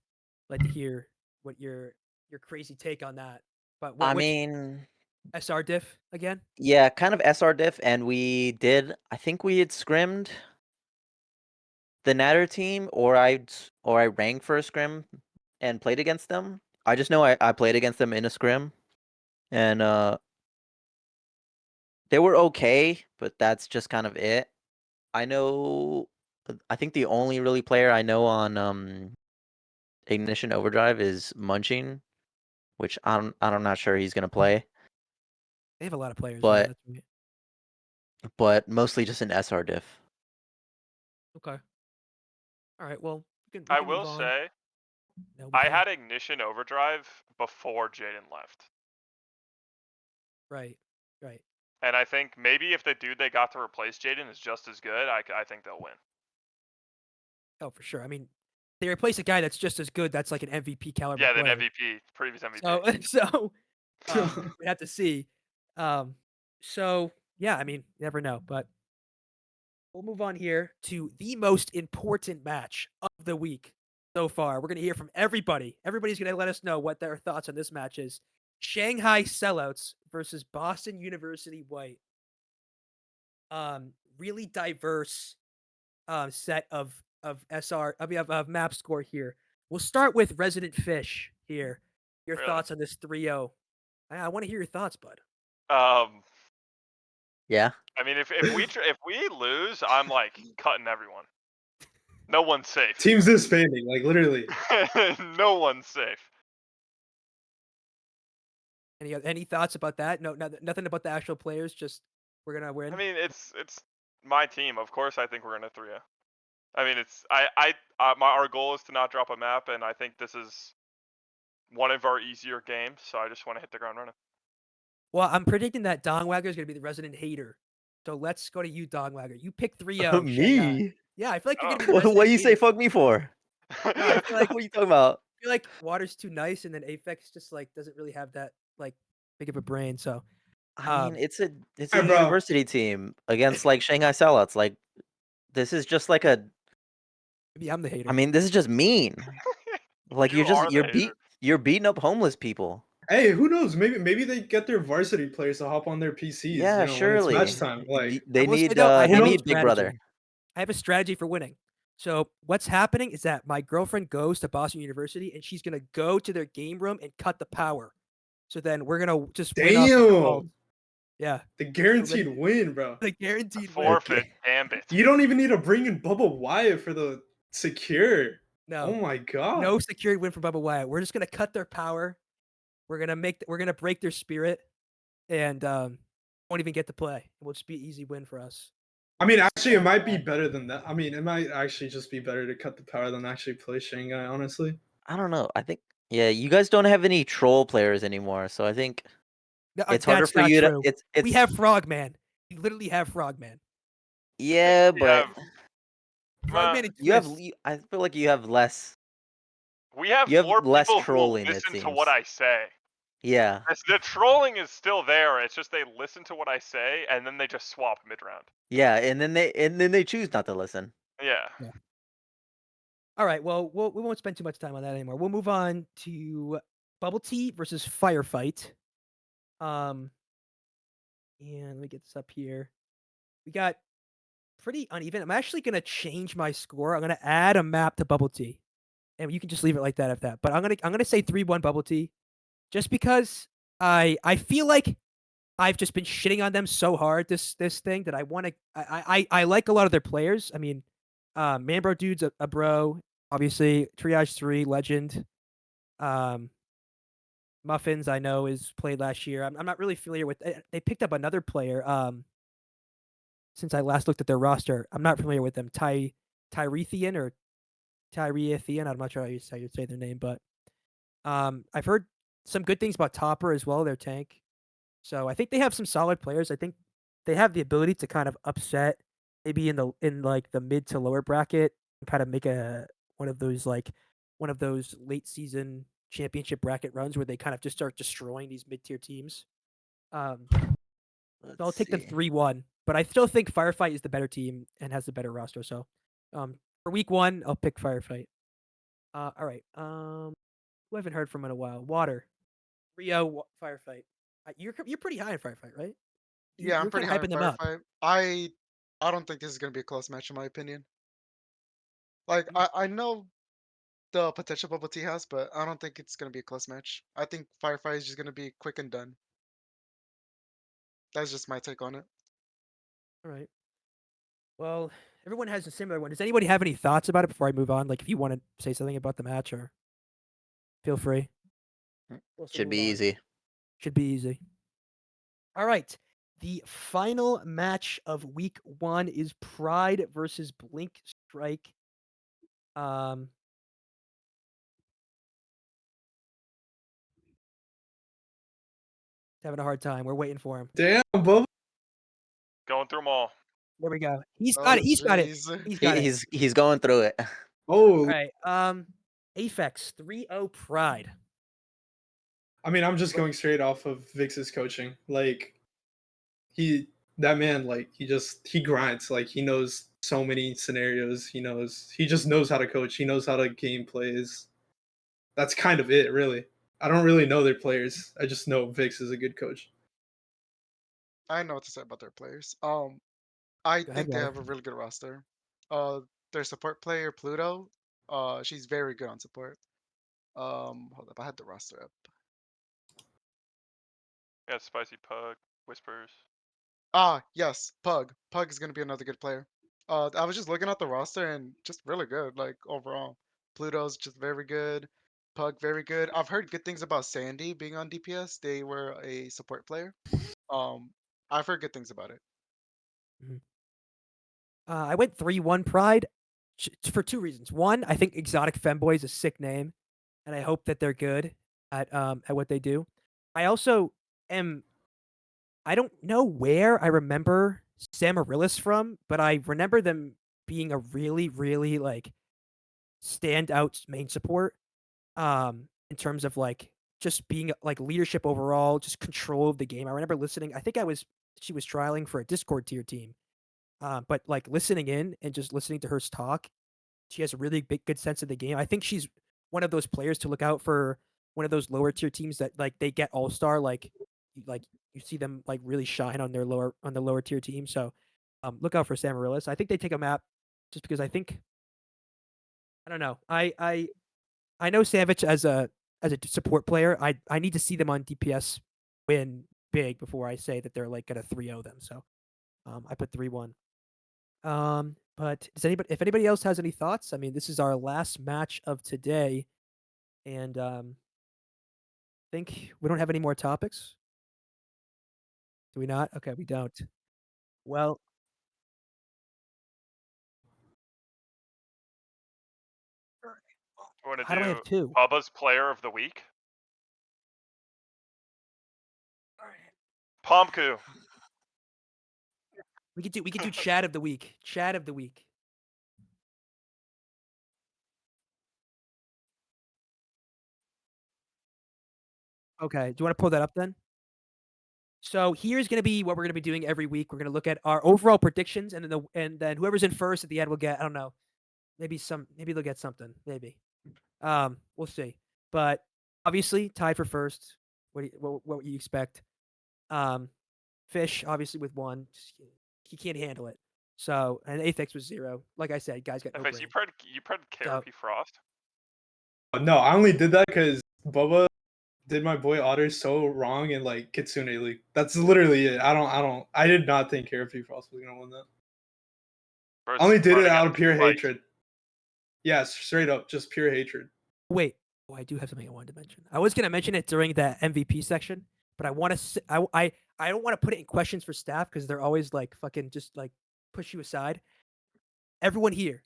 I'd like to hear what your crazy take on that. But I mean, SR diff again. Yeah, kind of SR diff, and I think we had scrimmed the Natter team, or I ranked for a scrim and played against them. I just know I played against them in a scrim, and they were okay, but that's just kind of it. I think the only really player I know on Ignition Overdrive is Munching, which I'm not sure he's gonna play, They have a lot of players. Yeah, but that's right. mostly just an SR diff. Okay. All right. Well, we I can move will on. say, No, we I can. had Ignition Overdrive before Jaden left. Right. Right. And I think maybe if the dude they got to replace Jaden is just as good, I think they'll win. Oh, for sure. I mean, they replace a guy that's just as good. That's like an MVP caliber Yeah, then player. MVP, previous MVP. So we have to see. So yeah, I mean, you never know, but we'll move on here to the most important match of the week so far. We're gonna hear from everybody. Everybody's gonna let us know what their thoughts on this match is. Shanghai Sellouts versus Boston University White. Really diverse set of of map score here. We'll start with Resident Fish here. Your Really? thoughts on this 3-0. I want to hear your thoughts, bud. Yeah. I mean, if we lose, I'm like cutting everyone. No one's safe. Team's disbanding, like literally. No one's safe. Any thoughts about that? No, nothing about the actual players. Just we're gonna win. I mean, it's my team. Of course, I think we're gonna 3-0. I mean, our goal is to not drop a map, and I think this is one of our easier games. So I just want to hit the ground running. Well, I'm predicting that Dongwagger is gonna be the resident hater. So let's go to you, Dongwagger. You pick 3-0. Shanghai. Me? Yeah, I feel like you're gonna be Oh. the What resident do you say? hater. Fuck me for? No, I feel like What are you talking about? I feel like Water's too nice, and then Aphex just like doesn't really have that like big of a brain. So I mean, it's a Alright, bro. university team against like Shanghai Sellouts. Like, this is just like a. maybe I'm the hater. I mean, this is just mean. Like You are the hater. you're beating up homeless people. Hey, who knows? Maybe they get their varsity players to hop on their PCs. Yeah, When it's match surely. time. Like They I will say need though, I they have a need Big Brother. strategy. I have a strategy for winning. So what's happening is that my girlfriend goes to Boston University and she's gonna go to their game room and cut the power. So then we're gonna just win off the default. damn, Yeah, the guaranteed win, bro. the guaranteed win. Forfeit, Okay. gambit. You don't even need to bring in Bubba Wyatt for the secure. Oh No, my god. no secured win for Bubba Wyatt. We're just gonna cut their power. We're gonna break their spirit, and won't even get to play. It will just be an easy win for us. I mean, actually, it might be better than that. I mean, it might actually just be better to cut the power than actually play Shanghai, honestly. I don't know. I think you guys don't have any troll players anymore, so I think No, it's harder that's for not you true. to. We have Frogman. We literally have Frogman. Yeah, We but have- Frogman and you have. Twist. I feel like you have less. We have You have more less people who will trolling, it listen to seems. what I say. Yeah. The trolling is still there. It's just they listen to what I say and then they just swap mid round. Yeah, and then they choose not to listen. Yeah. All right. Well, we won't spend too much time on that anymore. We'll move on to Bubble Tea versus Firefight. And let me get this up here. We got pretty uneven. I'm actually gonna change my score. I'm gonna add a map to Bubble Tea, and you can just leave it like that if that. But I'm gonna say 3-1 Bubble Tea, just because I feel like I've just been shitting on them so hard this thing that I want to. I like a lot of their players. I mean, Manbro Dude's a bro, obviously. Triage 3 legend. Muffins I know is played last year. I'm not really familiar with. They picked up another player. Since I last looked at their roster, I'm not familiar with them. Tyrethian or Tyreathian. I'm not sure how you say their name, but I've heard some good things about Topper as well. Their tank. So I think they have some solid players. I think they have the ability to kind of upset maybe in like the mid to lower bracket and kind of make one of those late season championship bracket runs where they kind of just start destroying these mid tier teams. So I'll Let's take them see. 3-1, but I still think Firefight is the better team and has the better roster. So for week 1, I'll pick Firefight. All right. Who I haven't heard from in a while. Water. Rio Firefight. You're pretty high in Firefight, right? Yeah, I'm You're pretty kinda high in hyping them up. Firefight. I don't think this is gonna be a close match in my opinion. Like I know the potential Bubble Tea has, but I don't think it's gonna be a close match. I think Firefight is just gonna be quick and done. That's just my take on it. All right. Well, everyone has a similar one. Does anybody have any thoughts about it before I move on? Like, if you want to say something about the match, or feel free. We'll also Should move be on. easy. Should be easy. All right. The final match of week 1 is Pride versus Blink Strike. Having a hard time. We're waiting for him. Damn, Bubba. Going through them all. There we go. He's Oh got it. He's got it. jeez. He's got it. He's going through it. Oh, All right. Aphex 3-0 Pride. I mean, I'm just going straight off of Vix's coaching. Like, that man, like, he grinds. Like, he knows so many scenarios. He just knows how to coach. He knows how to game plays. That's kind of it, really. I don't really know their players. I just know Vix is a good coach. I know what to say about their players. I Go ahead, think they Water. have a really good roster. Their support player Pluto, she's very good on support. Hold up, I had the roster up. Yeah, Spicy Pug, Whispers. Ah, yes, Pug. Pug is gonna be another good player. I was just looking at the roster and just really good, like overall. Pluto's just very good. Pug very good. I've heard good things about Sandy being on DPS. They were a support player. Um, I've heard good things about it. I went 3-1 Pride for 2 reasons. One, I think Exotic Femboy is a sick name, and I hope that they're good at what they do. I also am. I don't know where I remember Samarillis from, but I remember them being a really, really like standout main support. In terms of like just being like leadership overall, just control of the game. I remember listening. I think she was trialing for a Discord tier team. But like listening in and just listening to her talk, she has a really good sense of the game. I think she's one of those players to look out for. One of those lower tier teams that like they get all-star, like you see them like really shine on the lower tier team. So look out for Samarillis. I think they take a map just because I don't know. I know Savage as a support player. I need to see them on DPS win big before I say that they're like gonna 3-0 them. So I put 3-1. But if anybody else has any thoughts, I mean, this is our last match of today, and I think we don't have any more topics. Do we not? Okay, we don't. Well, You want to how do I do have 2? Bubba's Player of the Week? Pomku. We could do chat of the week. Chat of the week. Okay. Do you want to pull that up then? So here's going to be what we're going to be doing every week. We're going to look at our overall predictions, and then whoever's in first at the end will get, I don't know, maybe they'll get something. Maybe. We'll see. But obviously tied for first. What would you expect? Fish obviously with 1. He can't handle it. So and Aphex was 0. Like I said, guys got no FX, brain. you pred KRP Frost. No, I only did that because Bubba did my boy Otter so wrong in like Kitsune League. That's literally it. I did not think KRP Frost was gonna win that. I only did it out of pure hatred. Yes, straight up, just pure hatred. Wait. Oh, I do have something I wanted to mention. I was going to mention it during the MVP section, but I want to. I don't want to put it in questions for staff because they're always like fucking just like push you aside. Everyone here,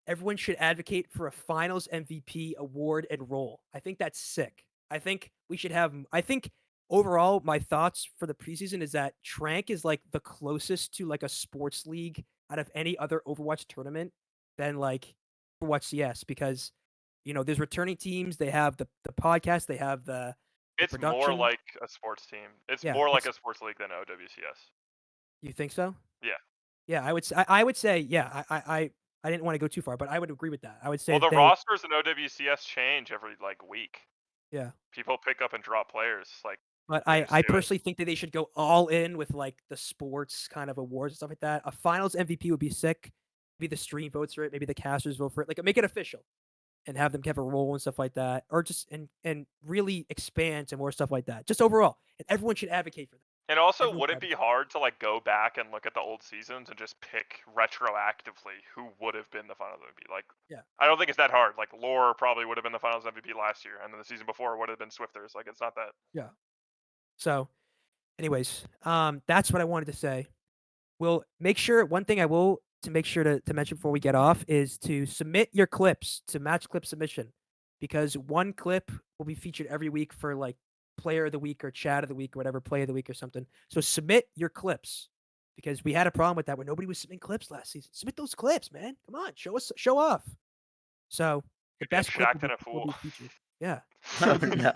everyone should advocate for a finals MVP award and role. I think that's sick. I think we should have. I think overall, my thoughts for the preseason is that Trank is like the closest to like a sports league out of any other Overwatch tournament than like Overwatch CS because there's returning teams. They have the podcast. They have the It's more production. like a sports team. It's Yeah, more like a sports league than OWCS. You think so? Yeah. Yeah, I would say yeah. I didn't want to go too far, but I would agree with that. I would say Well, that the rosters in OWCS change every like week. Yeah. People pick up and drop players. Like But Yeah, I just I do it. personally think that they should go all in with like the sports kind of awards and stuff like that. A finals MVP would be sick. Maybe the stream votes for it. Maybe the casters vote for it. Like make it official and have them have a role and stuff like that, or just and really expand to more stuff like that. Just overall, and everyone should advocate for that. And also, Everyone would should it be advocate. hard to like go back and look at the old seasons and just pick retroactively who would have been the Finals MVP? Like, Yeah. I don't think it's that hard. Like, Lore probably would have been the Finals MVP last year, and then the season before would have been Swifters. Like, it's not that. Yeah. So, anyways, that's what I wanted to say. We'll make sure one thing I will to make sure to mention before we get off is to submit your clips to match clip submission because one clip will be featured every week for like player of the week or chat of the week or whatever play of the week or something. So submit your clips because we had a problem with that where nobody was submitting clips last season. Submit those clips, man. Come on, show off. So the You're best clip Shaq and a will be fool. featured. Yeah. Oh, Dude, no.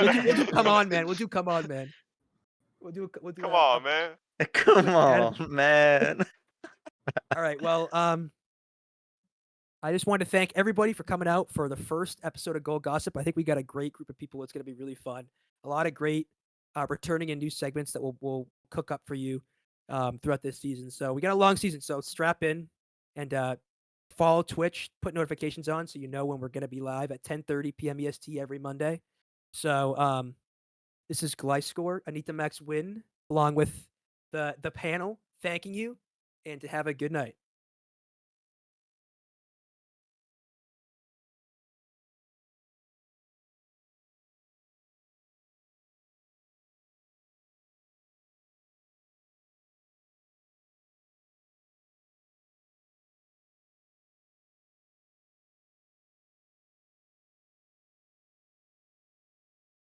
we'll do come on, man. We'll do come on, man. We'll do Come that. on, man. Come Adam- on, man. All right. Well, I just wanted to thank everybody for coming out for the first episode of Gold Gossip. I think we got a great group of people. It's going to be really fun. A lot of great returning and new segments that we'll cook up for you throughout this season. So we got a long season. So strap in and follow Twitch. Put notifications on so you know when we're going to be live at 10:30 p.m. EST every Monday. So this is Glycor, Anita Max Win, along with the panel, thanking you, and to have a good night.